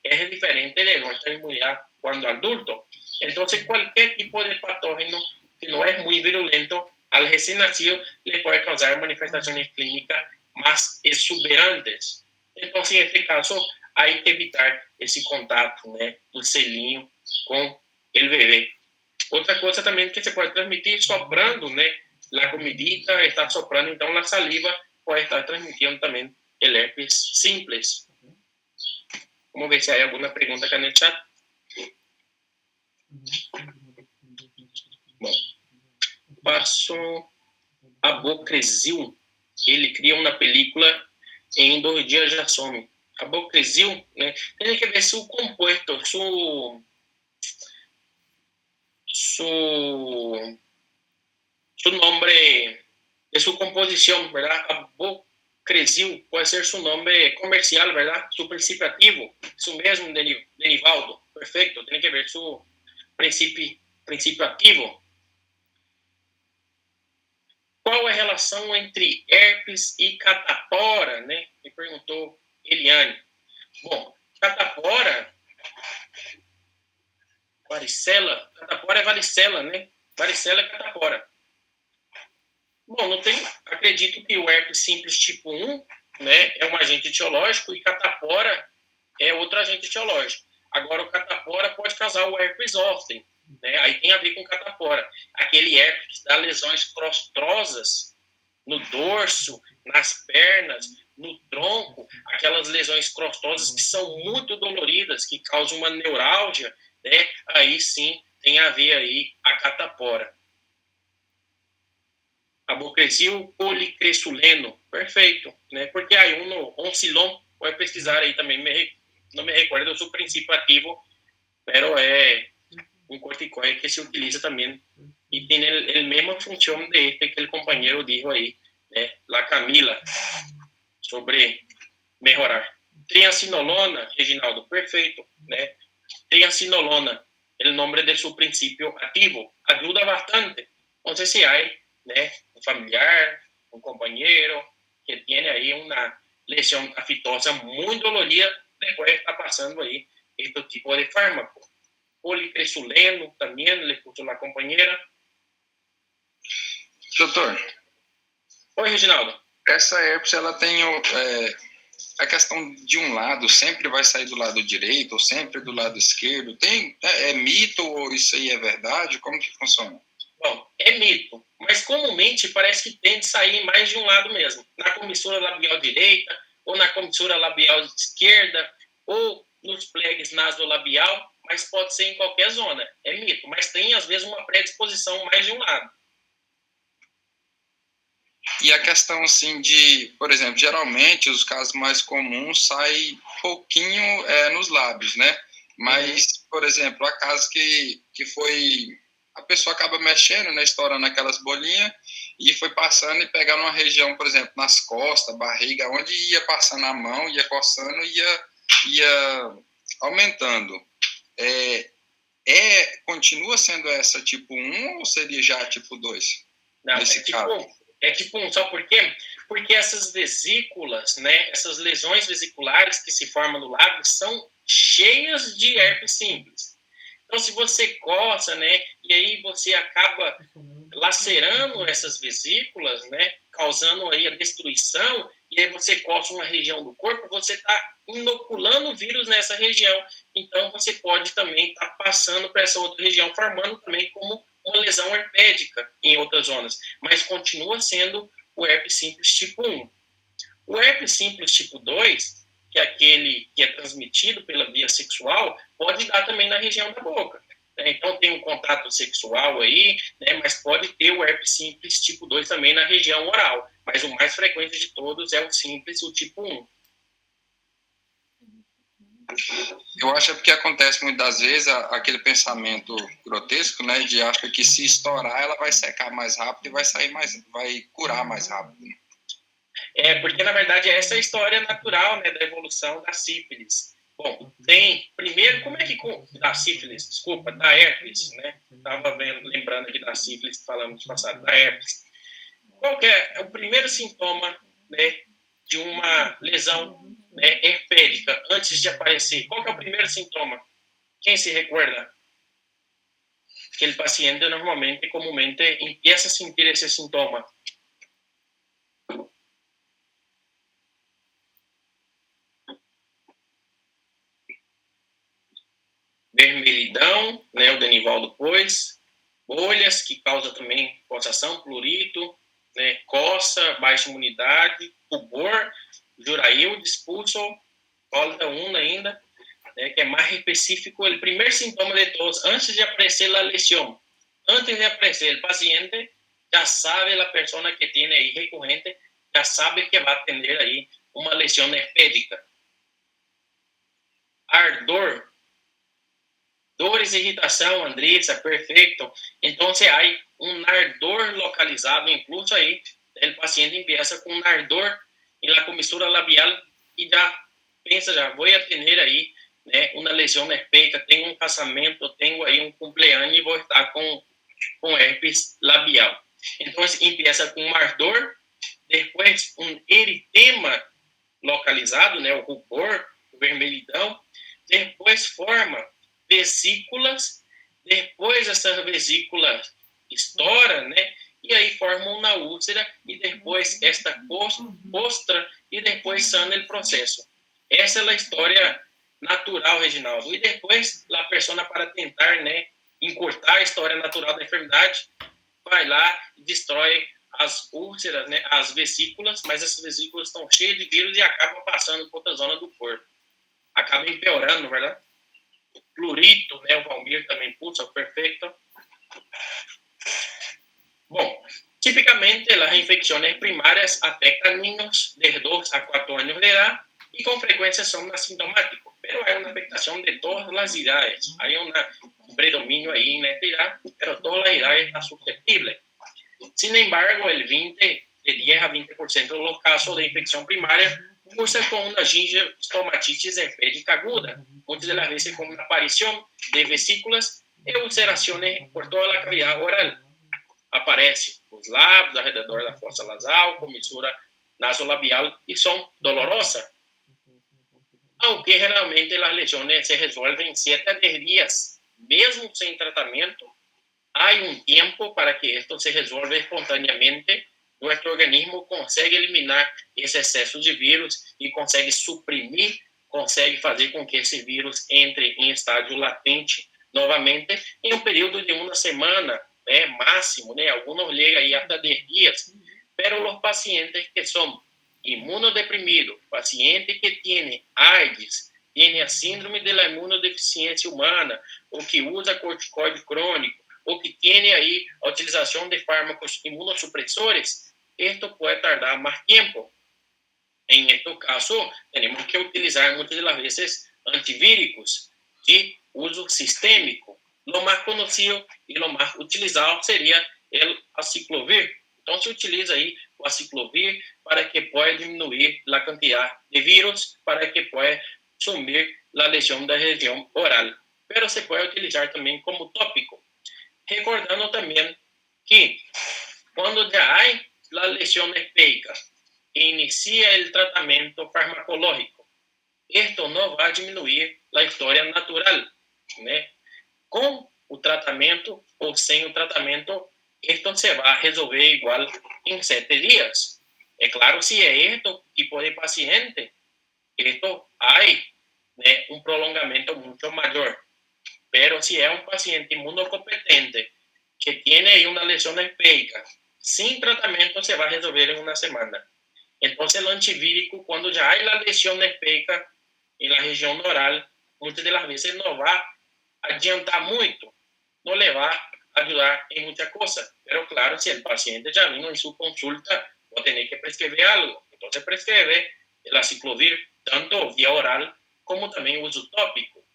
É diferente de nossa imunidade quando adulto. Então, qualquer tipo de patógeno que não é muito virulento, ao recém-nascido lhe pode causar manifestações clínicas mais exuberantes. Então, neste caso, há que evitar esse contato, né, do selinho com o bebê. Outra coisa também que se pode transmitir soprando, né, a comidita, está soprando, então a saliva pode estar transmitindo também o herpes simples. Vamos ver se há alguma pergunta aqui no chat. Bom, passo a Bocresil. Ele cria uma película e em 2 dias já some. A Bocresil, né, tem que ver se o composto, su nome de su composición, ¿verdad? Abocresil puede ser su nombre comercial, ¿verdad? Su principio activo, su mesmo derivado, perfecto, tiene que ver su principio activo. Qual é a relação entre herpes e catapora, né? Me perguntou Eliane. Bom, catapora, varicela, catapora é varicela, né? Varicela é catapora. Bom, não tem, acredito que o herpes simples tipo 1, né, é um agente etiológico e catapora é outro agente etiológico. Agora, o catapora pode causar o herpes zoster, né? Aí tem a ver com catapora. Aquele herpes que dá lesões crostrosas no dorso, nas pernas, no tronco, aquelas lesões crostosas que são muito doloridas, que causam uma neuralgia, né? Aí sim tem a ver aí a catapora. Abocresil policresuleno, perfeito, né? Porque aí oncilon, pode pesquisar aí também, não me recordo do seu princípio ativo, pero é um corticoide que se utiliza também e tem a mesma função de este que o companheiro dijo aí, né? La Camila, sobre melhorar. Triancinolona, Reginaldo, perfeito, né? Triancinolona, o nome de seu princípio ativo, ajuda bastante. Não sei se há, né, um familiar, um companheiro que tem aí uma lesão aftosa muito dolorida, depois está passando aí este tipo de fármaco. Policresuleno também, le puso a companheira. Doutor. Oi, Reginaldo. Essa herpes, ela tem a questão de um lado, sempre vai sair do lado direito ou sempre do lado esquerdo. É mito ou isso aí é verdade? Como que funciona? Bom, é mito, mas comumente parece que tem de sair mais de um lado mesmo. Na comissura labial direita, ou na comissura labial esquerda, ou nos plegues nasolabial, mas pode ser em qualquer zona. É mito, mas tem às vezes uma predisposição mais de um lado. E a questão assim de, por exemplo, geralmente os casos mais comuns saem pouquinho nos lábios, né? Mas, por exemplo, há casos que foi... A pessoa acaba mexendo, né, estourando aquelas bolinhas e foi passando e pegando uma região, por exemplo, nas costas, barriga, onde ia passando a mão, ia coçando, ia aumentando. continua sendo essa tipo 1 ou seria já tipo 2? Não, é tipo 1, só por quê? Porque essas vesículas, né, essas lesões vesiculares que se formam no lábio são cheias de herpes simples. Então, se você coça, né, e aí você acaba lacerando essas vesículas, né, causando aí a destruição, e aí você coça uma região do corpo, você está inoculando o vírus nessa região. Então, você pode também estar passando para essa outra região, formando também como uma lesão herpédica em outras zonas. Mas continua sendo o herpes simples tipo 1. O herpes simples tipo 2, que é aquele que é transmitido pela via sexual, pode dar também na região da boca. Então, tem um contato sexual aí, né, mas pode ter o herpes simples tipo 2 também na região oral. Mas o mais frequente de todos é o simples, o tipo 1. Eu acho porque acontece muitas vezes aquele pensamento grotesco, né, de acha que se estourar ela vai secar mais rápido e vai curar mais rápido. Porque na verdade essa é a história natural, né, da evolução da sífilis. Bom, tem primeiro, como é que da sífilis, desculpa, da herpes, né? Estava lembrando aqui da sífilis que falamos no passado, da herpes. Qual que é o primeiro sintoma, né, de uma lesão, né, herpédica antes de aparecer? Qual que é o primeiro sintoma? Quem se recuerda? Que o paciente normalmente, comumente, empieza a sentir esse sintoma. Vermelhidão, né, o Denivaldo pôs, bolhas, que causa também coçação, prurito, né, coça, baixa imunidade, rubor, juraíl, expulso, cólera una ainda, né, que é mais específico, o primeiro sintoma de todos, antes de aparecer a lesão, antes de aparecer, o paciente já sabe, a pessoa que tem aí recorrente, já sabe que vai ter aí uma lesão herpédica. Ardor, dores e irritação, Andressa, perfeito. Então, há um ardor localizado, incluso aí, o paciente empieza com um ardor na comissura labial e já pensa, já vou ter aí, né, uma lesão herpédica, tenho um casamento, tenho aí um cumpleaños e vou estar com herpes labial. Então, empieza com um ardor, depois um eritema localizado, né, o rubor, o vermelhidão, depois forma vesículas, depois essas vesículas estouram, né? E aí formam uma úlcera e depois esta costra e depois sana o processo. Essa é a história natural, Reginaldo. E depois a pessoa, para tentar, né, encurtar a história natural da enfermidade, vai lá e destrói as úlceras, né, as vesículas, mas essas vesículas estão cheias de vírus e acabam passando por outra zona do corpo. Acaba empeorando, não é verdade? Plurito, né, o Valmir também pulsa, perfeito. Bom, tipicamente as infecções primárias afetam niños de 2 a 4 anos de edad e com frequência são assintomáticos, pero há uma afectação de todas as idades. Há um predomínio aí nesta idade, pero todas as idades estão suscetíveis. Sin embargo, de 10 a 20% dos casos de infecção primária cursa com uma gingiostomatitis herpédica aguda, muitas das vezes com uma aparição de vesículas e ulcerações por toda a cavidade oral. Aparece os lábios, ao redor da fossa nasal, comissura nasolabial e são dolorosas. Aunque geralmente as lesões se resolvem em 7 a 10 dias, mesmo sem tratamento, há um tempo para que isto se resolva espontaneamente. Nosso organismo consegue eliminar esse excesso de vírus e consegue suprimir, consegue fazer com que esse vírus entre em estágio latente novamente em um período de uma semana, né, máximo, né? Alguns chegam aí até 10 dias, pero os pacientes que são imunodeprimidos, pacientes que têm AIDS, têm a síndrome da imunodeficiência humana, ou que usa corticoide crônico, ou que tem aí a utilização de fármacos imunossupressores, isto pode tardar mais tempo. Em este caso, temos que utilizar muitas das vezes antivíricos de uso sistêmico. O mais conhecido e o mais utilizado seria o aciclovir. Então, se utiliza aí o aciclovir para que possa diminuir a quantidade de vírus, para que possa sumir a lesão da região oral. pero se puede utilizar también como tópico. Recordando también que cuando ya hay la lesión espeica e inicia el tratamiento farmacológico, esto no va a disminuir la historia natural, ¿no? Con o tratamento ou sem o tratamento, esto se va a resolver igual en 7 días. Es claro, si es este tipo de paciente, esto hay, ¿no?, un prolongamento mucho mayor. Pero si es un paciente inmunocompetente que tiene una lesión espeica, sin tratamiento se va a resolver en una semana. Entonces el antivírico, cuando ya hay la lesión espeica en la región oral, muchas de las veces no va a adiantar mucho, no le va a ayudar en muchas cosas. Pero claro, si el paciente ya vino en su consulta, va a tener que prescribir algo. Entonces prescribe el aciclovir tanto vía oral como también uso tópico.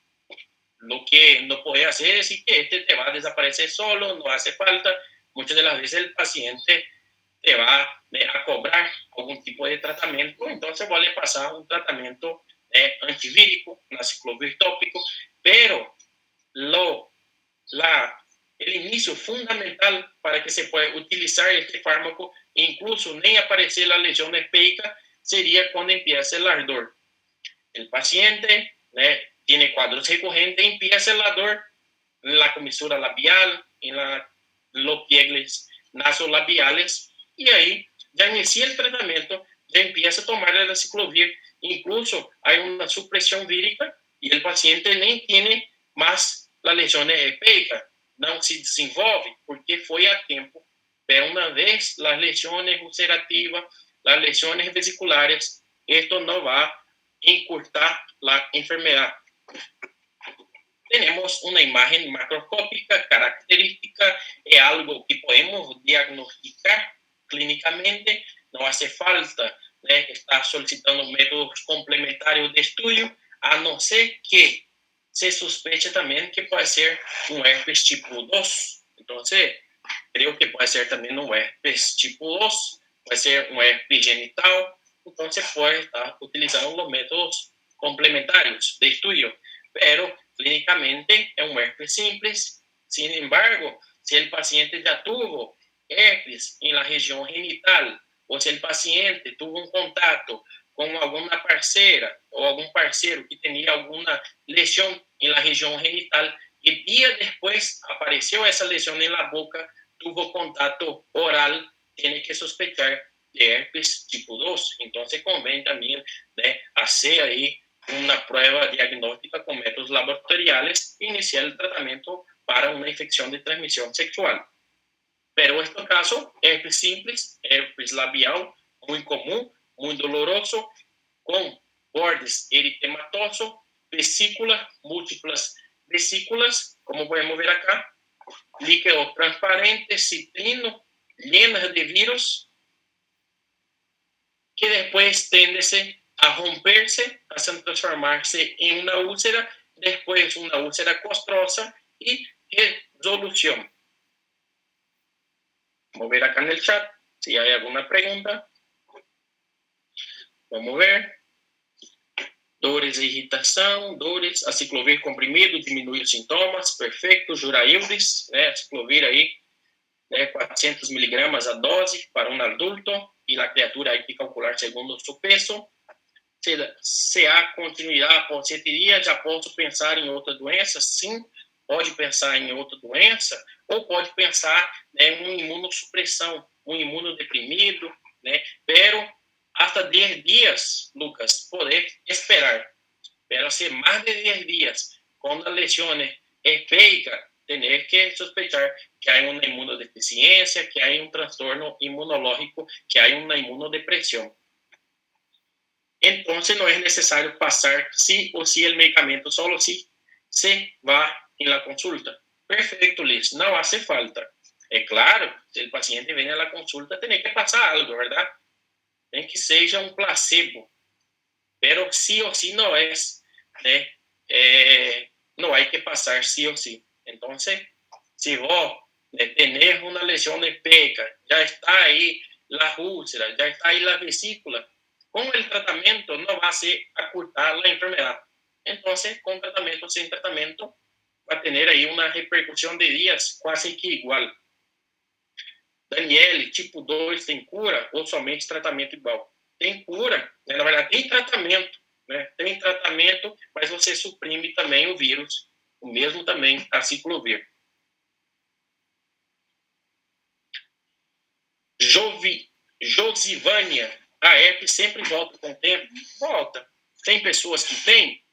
Lo que no puede hacer es decir que este te va a desaparecer solo, no hace falta. Muchas de las veces el paciente te va a cobrar algún tipo de tratamiento, entonces vale pasar un tratamiento antivírico, un aciclovir tópico, pero el inicio fundamental para que se pueda utilizar este fármaco, incluso nem aparecer la lesión espeica, sería cuando empieza el ardor. El paciente tiene cuadros recurrentes, empieza el ardor en la comisura labial, en los pliegues nasolabiales, y ahí ya inicia el tratamiento, ya empieza a tomar el aciclovir, incluso hay una supresión vírica y el paciente nem tiene más la lesión espeica, no se desenvolve porque fue a tiempo. Pero una vez las lesiones ulcerativas, las lesiones vesiculares, esto no va a encurtar la enfermedad. Tenemos una imagen macroscópica característica, es algo que podemos diagnosticar clínicamente, no hace falta estar solicitando métodos complementarios de estudio, a no ser que se sospeche también que puede ser un herpes tipo 2. Entonces, creo que puede ser también un herpes tipo 2, puede ser un herpes genital, entonces puede estar utilizando los métodos complementarios de estudio, pero clínicamente es un herpes simple. Sin embargo, si el paciente ya tuvo herpes en la región genital, o si el paciente tuvo un contacto con alguna parceira o algún parceiro que tenía alguna lesión en la región genital y días después apareció esa lesión en la boca, tuvo contacto oral, tiene que sospechar de herpes tipo 2. Entonces conviene también hacer ahí una prueba diagnóstica con métodos laboratoriales e iniciar el tratamiento para una infección de transmisión sexual. Pero en este caso, herpes simples, herpes labial, muy común, muy doloroso, con bordes eritematosos, vesículas, múltiples vesículas, como podemos ver acá, líquido transparente, citrino, llenas de virus, que después tiende a romperse, a transformarse en una úlcera, después una úlcera costrosa y resolución. Vamos a ver acá en el chat si hay alguna pregunta. Vamos ver. Dores e irritação, dores, aciclovir comprimido, diminui os sintomas, perfeito. Juraildis, aciclovir aí, 400 miligramas a dose para um adulto, e a criatura hay que calcular segundo o seu peso. Se há continuidade por 7 dias, já posso pensar em outra doença? Sim, pode pensar em outra doença, ou pode pensar em uma imunossupressão, um imunodeprimido, pero hasta 10 días, Lucas, poder esperar. Pero si más de 10 días con las lesiones espéicas, tener que sospechar que hay una inmunodeficiencia, que hay un trastorno inmunológico, que hay una inmunodepresión. Entonces no es necesario pasar sí o sí el medicamento, solo si se va en la consulta. Perfecto, Liz, no hace falta. Es claro, si el paciente viene a la consulta, tiene que pasar algo, ¿verdad? Nem que seja um placebo, pero sí o sí no es, no hay que pasar sí o sí. Entonces, si vos tenés una lesión espeica, ya está ahí la úlcera, ya está ahí la vesícula, con el tratamiento no va a ser acortar la enfermedad. Entonces, con tratamiento, sin tratamiento, va a tener ahí una repercusión de días casi que igual. Daniele, tipo 2 tem cura ou somente tratamento igual? Tem cura, né? Na verdade tem tratamento, né? Tem tratamento, mas você suprime também o vírus, o mesmo também a ciclovir. Josivânia, a herpes sempre volta com o tempo? Volta. Tem pessoas que têm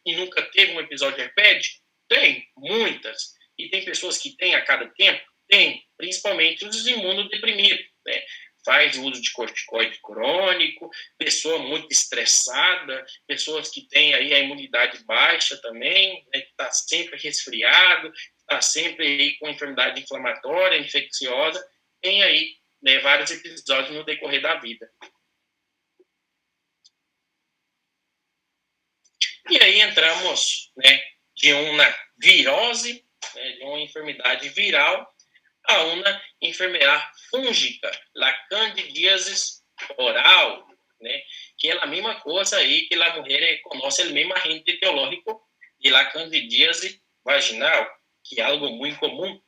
e nunca teve um episódio herpético? Tem, muitas. E tem pessoas que têm a cada tempo? Tem, principalmente os imunodeprimidos, né? Faz uso de corticoide crônico, pessoa muito estressada, pessoas que têm aí a imunidade baixa também, né? Que está sempre resfriado, está sempre aí com enfermidade inflamatória, infecciosa, tem aí, né, vários episódios no decorrer da vida. E aí entramos, né, de uma virose, né, de uma enfermidade viral, a uma enfermedade fúngica, a candidíase oral, né, que é a mesma coisa aí que a mulher conhece o mesmo agente etiológico de la candidíase vaginal, que é algo muito comum.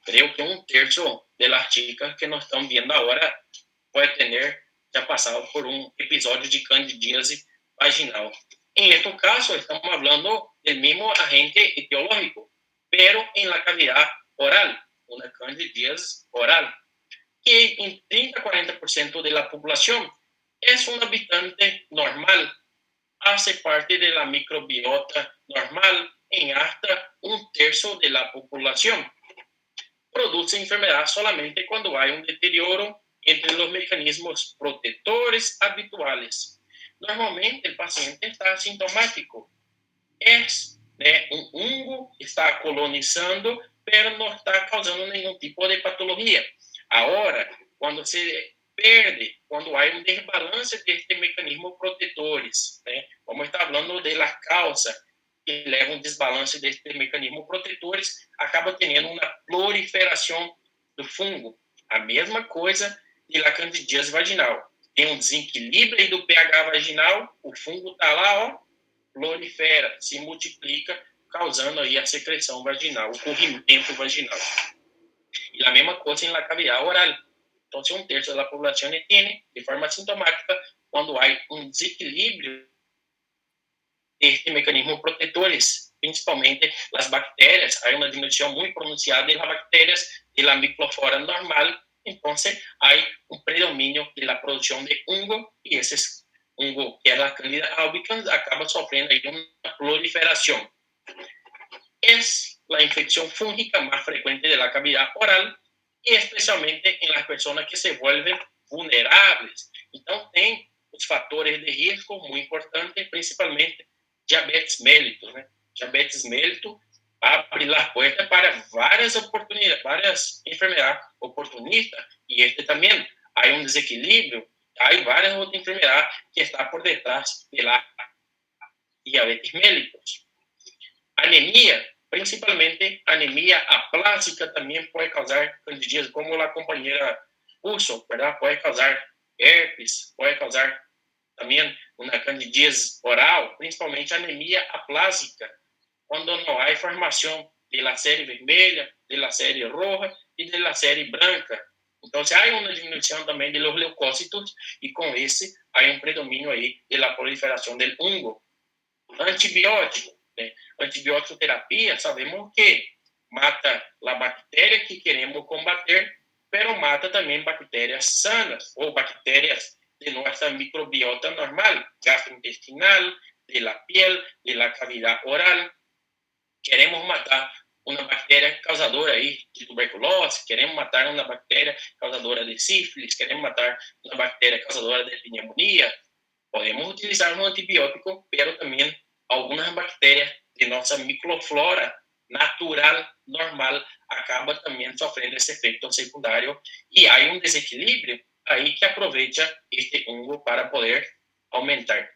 Creo que 1/3 de las chicas que nos están viendo ahora puede tener ya pasado por un episodio de candidíase vaginal. En este caso, estamos hablando del mismo agente etiológico, pero en la cavidad oral, una candidíase oral, que en 30-40% de la población es un habitante normal, hace parte de la microbiota normal en hasta 1/3 de la población. Produce enfermedad solamente cuando hay un deterioro entre los mecanismos protectores habituales. Normalmente el paciente está asintomático. Es, né, un hongo, está colonizando, pero no está causando ningún tipo de patología. Ahora, cuando se perde, cuando hay un desbalance de este mecanismo protectores, né, vamos estar hablando de las causas que leva um desbalance desse mecanismo protetores, acaba tendo uma proliferação do fungo. A mesma coisa de la candidíase vaginal. Tem um desequilíbrio do pH vaginal, o fungo está lá, ó, prolifera, se multiplica, causando aí a secreção vaginal, o corrimento vaginal. E a mesma coisa em la cavidad oral. Então, 1/3 da população tem, de forma assintomática, quando há um desequilíbrio este mecanismo protectores, principalmente las bacterias. Hay una disminución muy pronunciada de las bacterias de la microflora normal, entonces hay un predominio de la producción de hongo y ese hongo, que es la Candida albicans, acaba sufriendo ahí una proliferación. Es la infección fúngica más frecuente de la cavidad oral y especialmente en las personas que se vuelven vulnerables. Entonces, tem os fatores de risco muy importantes, principalmente diabetes mellitus, né? Diabetes mellitus abre las puertas para várias oportunidades, várias enfermedades oportunistas, e este também. Há um desequilíbrio, há várias outras enfermedades que estão por detrás de la diabetes mellitus. Anemia, principalmente anemia aplásica, também pode causar candidíase, como a companheira puso, ¿verdad? Pode causar herpes, pode causar também uma candidíase oral, principalmente anemia aplásica, quando não há formação de la série vermelha, de la série roja e de la série branca. Então, há uma diminuição também de los leucócitos e com esse há um predomínio aí de la proliferação del hongo. Antibiótico, né? Antibiótico terapia, sabemos que mata a bactéria que queremos combater, pero mata também bactérias sanas ou bactérias de nuestra microbiota normal, gastrointestinal, de la piel, de la cavidad oral. Queremos matar uma bactéria causadora aí de tuberculose, queremos matar uma bactéria causadora de sífilis, queremos matar uma bactéria causadora de pneumonia. Podemos utilizar um antibiótico, pero também algumas bactérias de nossa microflora natural, normal, acaba também sofrendo esse efeito secundário e há um desequilíbrio aí que aproveita este hongo para poder aumentar.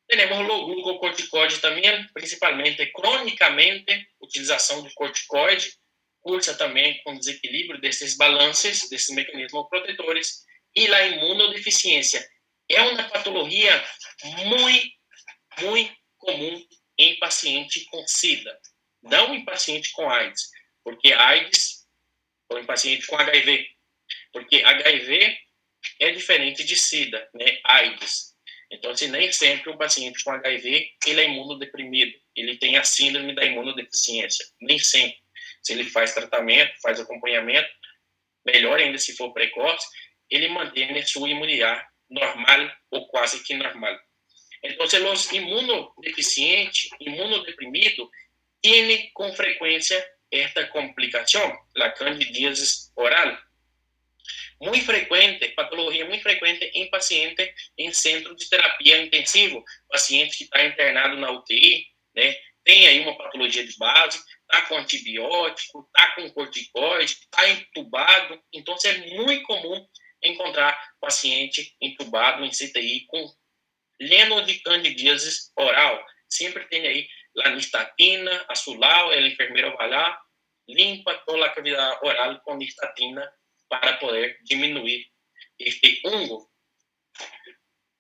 Temos o glucocorticoide também, principalmente cronicamente, utilização de corticoide, cursa também com desequilíbrio desses balances, desses mecanismos protetores, e a imunodeficiência. É uma patologia muito comum em paciente com SIDA. não em paciente com AIDS, porque AIDS, ou em paciente com HIV, porque HIV é diferente de SIDA, né? AIDS. Então, se nem sempre um paciente com HIV, ele é imunodeprimido, ele tem a síndrome da imunodeficiência, nem sempre. Se ele faz tratamento, faz acompanhamento, melhor ainda se for precoce, ele mantém a sua imunidade normal ou quase que normal. Então, os imunodeficientes, imunodeprimidos, têm com frequência esta complicação, a candidíase oral. Muito frequente, patologia muito frequente em paciente em centro de terapia intensivo, paciente que está internado na UTI, né? Tem aí uma patologia de base, está com antibiótico, está com corticoide, está entubado. Então, é muito comum encontrar paciente entubado em CTI com leno de candidíase oral. Sempre tem aí lanistatina, azulau, a enfermeira vai lá, limpa toda a cavidade oral com nistatina para poder diminuir este fungo.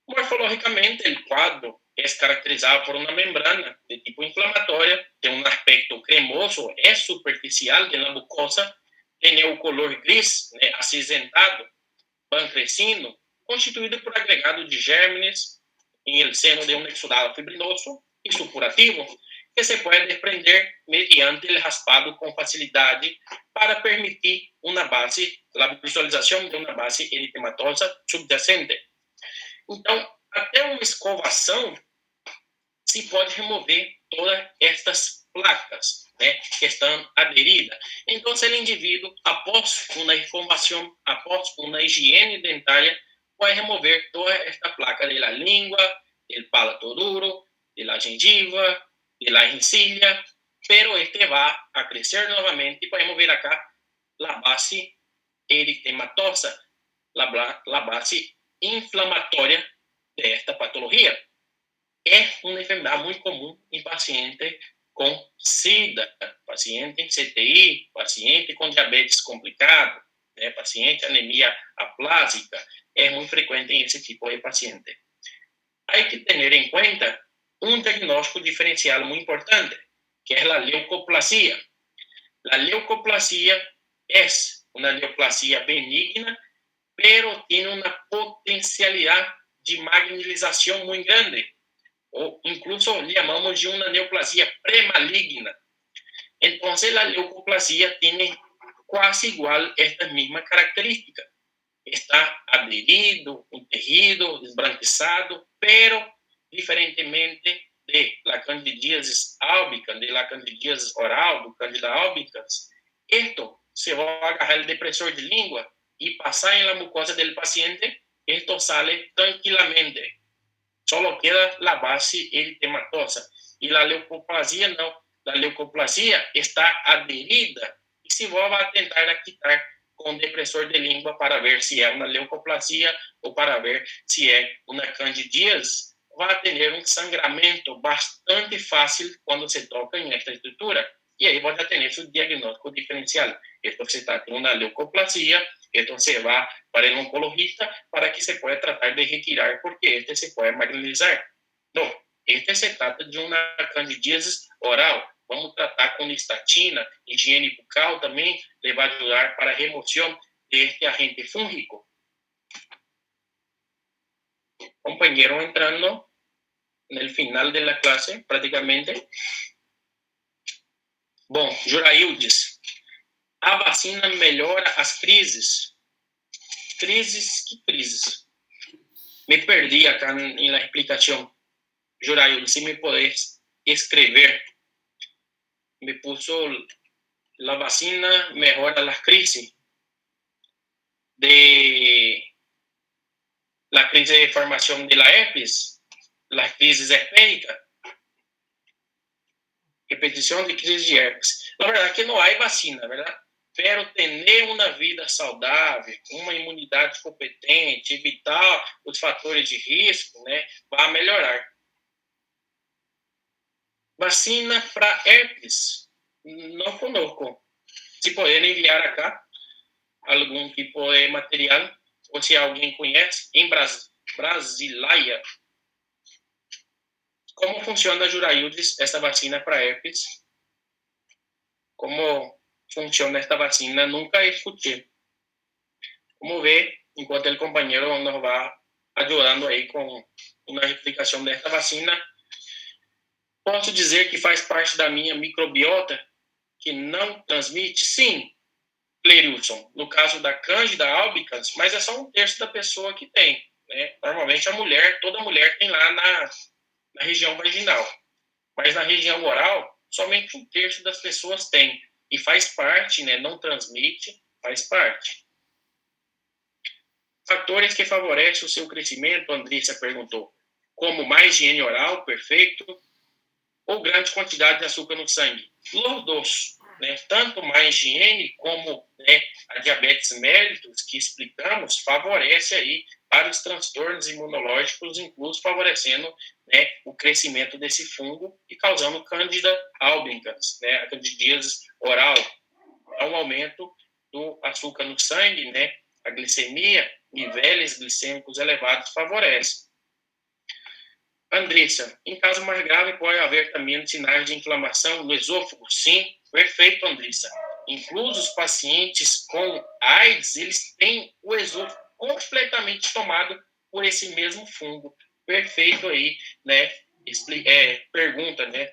Morfologicamente, o quadro é caracterizado por uma membrana de tipo inflamatória, tem um aspecto cremoso, é superficial de la mucosa, tem o color gris, né, acinzentado, pancreatino, constituído por agregado de gérmenes em el seno de um exudado fibrinoso e supurativo, que se pode desprender mediante o raspado com facilidade para permitir uma base, a visualização de uma base eritematosa subjacente. Então, até uma escovação, se pode remover todas estas placas, né, que estão aderidas. Então, se o indivíduo, após uma escovação, após uma higiene dentária, pode remover toda esta placa da língua, do palato duro, da gengiva, da encía, pero este vai a crescer novamente e pode remover acá a base eritematosa, a base inflamatória desta patologia. É uma enfermidade muito comum em paciente com SIDA, paciente em CTI, paciente com diabetes complicado, né, paciente anemia aplásica, é muito frequente em esse tipo de paciente. Há que ter em conta um diagnóstico diferencial muito importante, que é a leucoplasia. A leucoplasia é uma neoplasia benigna, pero tem uma potencialidade de magnilização muito grande, ou incluso chamamos de uma neoplasia pré-maligna. Então, a leucoplasia tem quase igual estas mesmas características. Está adherido, um tejido desbranquiçado, pero diferentemente de la candidíase albicans, de la candidíase oral, do candida albicans, esto se va a agarrar el depresor de língua y pasar en la mucosa del paciente, esto sale tranquilamente. Solo queda la base eritematosa. Y la leucoplasia no. La leucoplasia está adherida y se va a tentar quitar com depressor de língua para ver se é uma leucoplasia ou para ver se é uma candidíase, vai ter um sangramento bastante fácil quando se toca em esta estrutura. E aí vai ter esse diagnóstico diferencial. Então, você está com uma leucoplasia, então você vai para o oncologista para que se possa tratar de retirar, porque este se pode marginalizar. Não, este se trata de uma candidíase oral. Vamos tratar com nistatina, higiene bucal também, vai ajudar para a remoção deste agente fúngico. Companheiro entrando no final da classe, praticamente. Bom, Juraildes, a vacina melhora as crises? Crises? Que crises? Me perdi acá na explicação. Juraildes, se me puderes escrever. Me puso la vacina mejora las crisis de la crisis de formación de la herpes, las crisis herpéticas, repetición de crisis de herpes. La verdad que no hay vacina, ¿verdad? Pero tener una vida saudável, uma imunidade competente, evitar os fatores de risco, né, vai melhorar. Vacina para herpes, não conosco. Se puder enviar acá algum tipo de material, ou se alguém conhece, em Brasileia, como funciona, Juraildes, essa vacina para herpes? como funciona esta vacina, nunca escuché. Vamos ver, enquanto o companheiro nos vai ajudando aí com uma explicação desta vacina. Posso dizer que faz parte da minha microbiota, que não transmite? Sim, Clerilson. No caso da Candida albicans, mas é só 1/3 da pessoa que tem. Né? Normalmente a mulher, toda mulher tem lá na região vaginal. Mas na região oral, somente 1/3 das pessoas tem. E faz parte, né? Não transmite, faz parte. Fatores que favorecem o seu crescimento, Andressa perguntou. Como mais higiene oral, perfeito, ou grande quantidade de açúcar no sangue? Los dos, né? Tanto mais higiene como, né, a diabetes mellitus, que explicamos, favorece aí vários transtornos imunológicos, incluso favorecendo, né, o crescimento desse fungo e causando Candida albicans, né, a candidíase oral. Há um aumento do açúcar no sangue, né, a glicemia, níveis glicêmicos elevados favorecem. Andressa, em caso mais grave, pode haver também sinais de inflamação no esôfago? Sim, perfeito, Andressa. Incluso os pacientes com AIDS, eles têm o esôfago completamente tomado por esse mesmo fungo. Perfeito aí, né? Pergunta, né?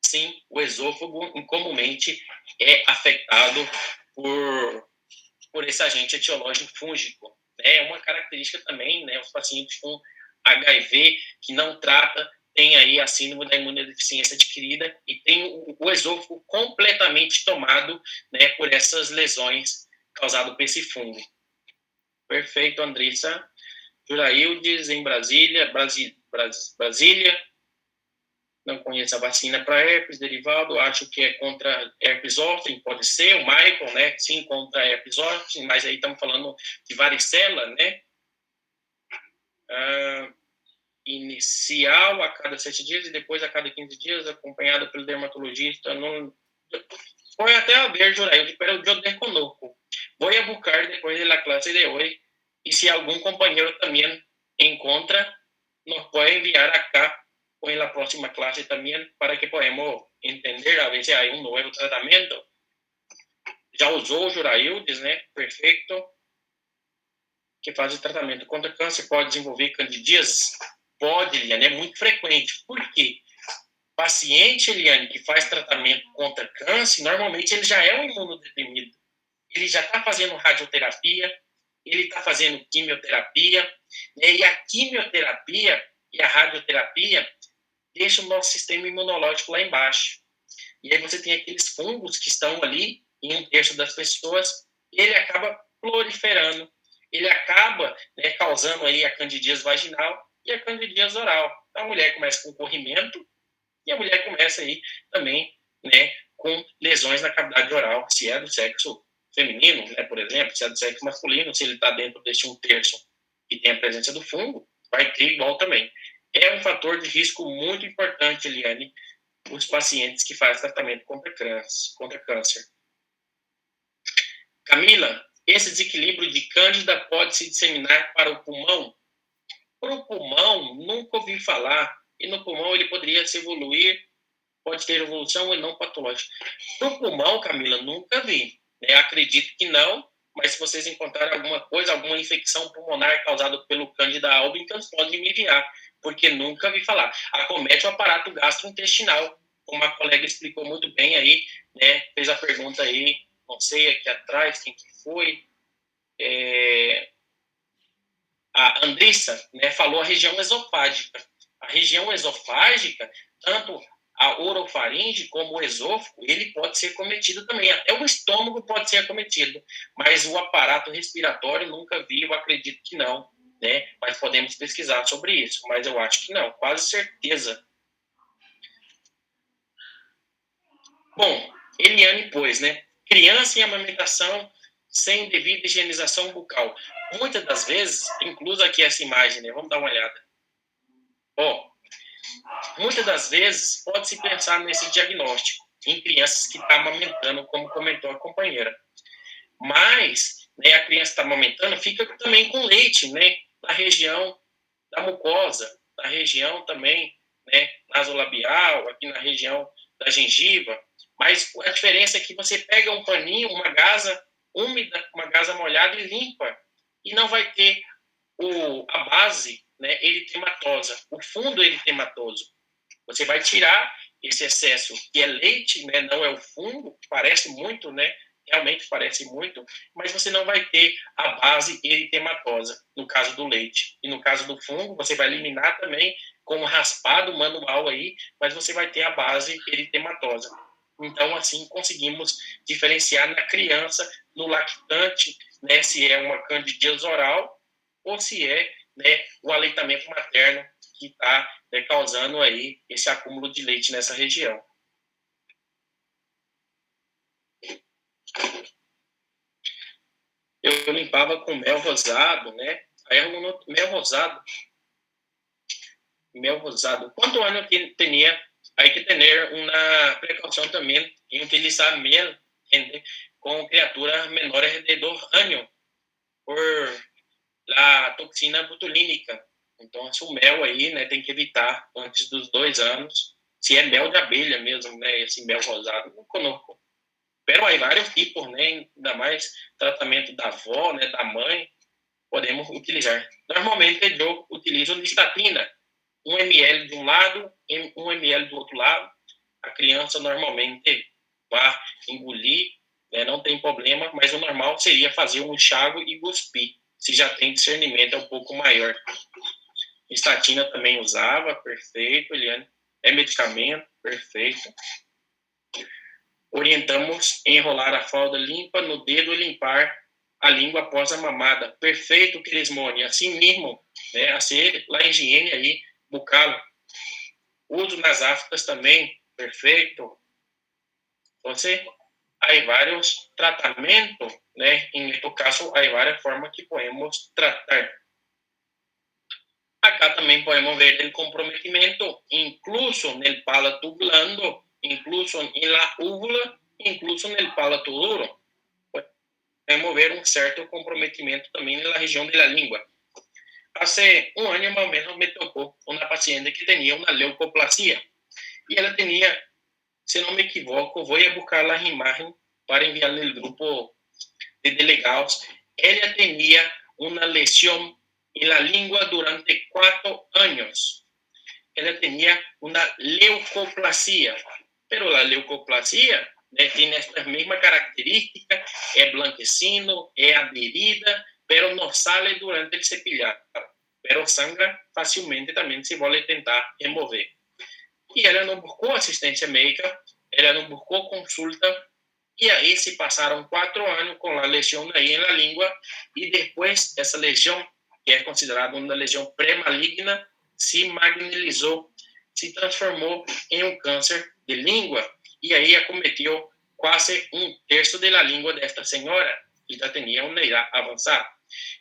Sim, o esôfago comumente é afetado por esse agente etiológico fúngico. É uma característica também, né? Os pacientes com HIV que não trata, tem aí a síndrome da imunodeficiência adquirida e tem o esôfago completamente tomado, né, por essas lesões causadas por esse fungo. Perfeito, Andressa. Juraildes, em Brasília, não conheço a vacina para herpes derivado, acho que é contra herpes zoster, pode ser, o Michael, né, sim, contra herpes zoster, mas aí estamos falando de varicela, né, inicial a cada 7 dias e depois a cada 15 dias, acompanhada pelo dermatologista. Não... Voy até a ver, Juraildes, pero yo desconozco. Voy a buscar después de la clase de hoy y si algún compañero también encontra, nos puede enviar acá o en la próxima clase también para que podamos entender a ver si hay un nuevo tratamento. Já usou o Juraildes, né? Perfeito. Que faz o tratamento contra câncer, pode desenvolver candidíase? Pode, Eliane, é muito frequente. Por quê? Paciente, Eliane, que faz tratamento contra câncer, normalmente ele já é um imunodeprimido. Ele já está fazendo radioterapia, ele está fazendo quimioterapia, né? E a quimioterapia e a radioterapia deixam o nosso sistema imunológico lá embaixo. E aí você tem aqueles fungos que estão ali, em 1/3 das pessoas, e ele acaba proliferando. Ele acaba, né, causando aí a candidíase vaginal e a candidíase oral. Então, a mulher começa com corrimento e a mulher começa aí também, né, com lesões na cavidade oral, se é do sexo feminino, né, por exemplo, se é do sexo masculino, se ele está dentro deste 1/3 e tem a presença do fungo, vai ter igual também. É um fator de risco muito importante, Eliane, os pacientes que fazem tratamento contra câncer. Camila, esse desequilíbrio de cândida pode se disseminar para o pulmão? Para o pulmão, nunca ouvi falar. E no pulmão ele poderia se evoluir, pode ter evolução ou não patológica. Para o pulmão, Camila, nunca vi. Acredito que não, mas se vocês encontrarem alguma coisa, alguma infecção pulmonar causada pelo Candida albicans, podem me enviar, porque nunca vi falar. Acomete o aparato gastrointestinal, como a colega explicou muito bem aí, né? Fez a pergunta aí, não sei, aqui atrás, quem que foi. A Andressa, né, falou a região esofágica. A região esofágica, tanto a orofaringe como o esôfago, ele pode ser cometido também. Até o estômago pode ser acometido, mas o aparato respiratório nunca vi, eu acredito que não, né? Mas podemos pesquisar sobre isso, mas eu acho que não, quase certeza. Bom, Eliane, pois, né? Criança em amamentação sem devida higienização bucal. Muitas das vezes, incluso aqui essa imagem, né? Vamos dar uma olhada. Muitas das vezes pode-se pensar nesse diagnóstico em crianças que estão amamentando, como comentou a companheira. Mas, né, a criança está amamentando, fica também com leite, né? Na região da mucosa, na região também, né, nasolabial, aqui na região da gengiva. Mas a diferença é que você pega um paninho, uma gasa úmida, uma gasa molhada e limpa, e não vai ter a base, né, eritematosa, o fundo eritematoso. Você vai tirar esse excesso, que é leite, né, não é o fungo, parece muito, né, realmente parece muito, mas você não vai ter a base eritematosa, no caso do leite. E no caso do fungo, você vai eliminar também com um raspado manual aí, mas você vai ter a base eritematosa. Então, assim, conseguimos diferenciar na criança, no lactante, né, se é uma candidíase oral ou se é, né, o aleitamento materno que está, né, causando aí esse acúmulo de leite nessa região. Eu limpava com mel rosado, né? Mel rosado. ¿Cuántos años tenía? Hay que tener una precaución también en utilizar miel con criaturas menores de 2 años por la toxina botulínica. Então, o mel aí, né, tem que evitar antes dos 2 anos. Se é mel de abelha mesmo, né, esse mel rosado, não conozco. Pero há vários tipos, né, ainda mais tratamento da avó, né, da mãe, podemos utilizar. Normalmente, eu utilizo listatina, 1 ml de um lado e 1 ml do outro lado. A criança normalmente vai engolir, né, não tem problema, mas o normal seria fazer um enxágue e cuspir. Se já tem discernimento, é um pouco maior. Estatina também usava, perfeito, Eliane. É medicamento, perfeito. Orientamos enrolar a fralda limpa no dedo e limpar a língua após a mamada. Perfeito, Crismone. Assim mesmo, né? Assim, lá em higiene aí, bucal. Uso nas aftas também, perfeito. Você, há vários tratamentos, né? Em este caso, há várias formas que podemos tratar. Acá também podemos ver o comprometimento, incluso no palato blando, incluso em la úvula, incluso no palato duro. Podemos ver um certo comprometimento também na região da língua. Há 1 ano, mais ou menos, me tocou uma paciente que tinha uma leucoplasia. E ela tinha, se não me equivoco, vou buscar a imagem para enviar no grupo de delegados. Ela tinha uma lesão en la lengua durante 4 años. Ella tenía una leucoplasia, pero la leucoplasia tiene estas mismas características, es blanquecino, es adherida, pero no sale durante el cepillado, pero sangra fácilmente también se puede tentar remover. Y ella no buscó asistencia médica, ella no buscó consulta, y ahí se pasaron 4 años con la lesión ahí en la lengua, y después esa lesión, que é considerada uma lesão pré-maligna, se magnilizou, se transformou em um câncer de língua e aí acometeu quase 1/3 da língua desta senhora, que já tinha uma idade avançada.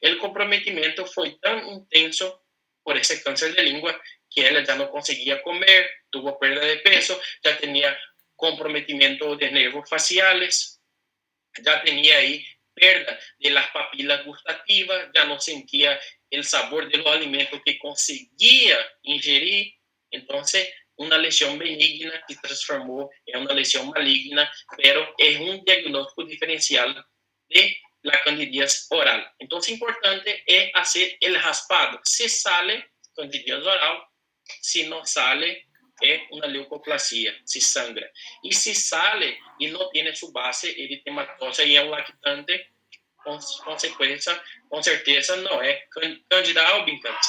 O comprometimento foi tão intenso por esse câncer de língua que ela já não conseguia comer, tuvo perda de peso, já tinha comprometimento de nervos faciales, já tinha aí perda de las papilas gustativas, ya no sentía el sabor de los alimentos que conseguía ingerir. Entonces, una lesión benigna se transformó en una lesión maligna, pero es un diagnóstico diferencial de la candidíase oral. Entonces, importante es hacer el raspado. Si sale candidíase oral, si no sale, es una leucoplasia, si sangra. Y si sale y no tiene su base eritematosa y es un lactante, consequência, com certeza não é Candida albicans.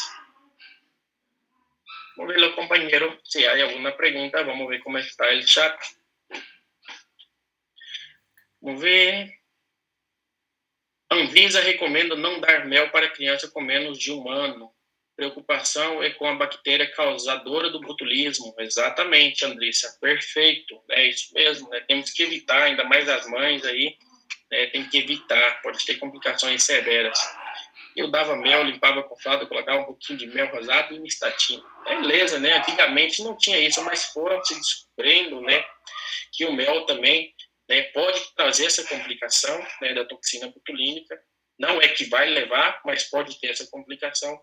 Vamos ver, companheiro, se há alguma pergunta. Vamos ver como está o chat. Vamos ver. Anvisa recomenda não dar mel para criança com menos de 1 ano. Preocupação é com a bactéria causadora do botulismo. Exatamente, Andressa. Perfeito. É isso mesmo, né? Temos que evitar, ainda mais as mães aí, tem que evitar, pode ter complicações severas. Eu dava mel, limpava com fralda, colocava um pouquinho de mel rosado e mistatina. Beleza, né? Antigamente não tinha isso, mas foram se descobrindo, né, que o mel também, né, pode trazer essa complicação, né, da toxina botulínica. Não é que vai levar, mas pode ter essa complicação.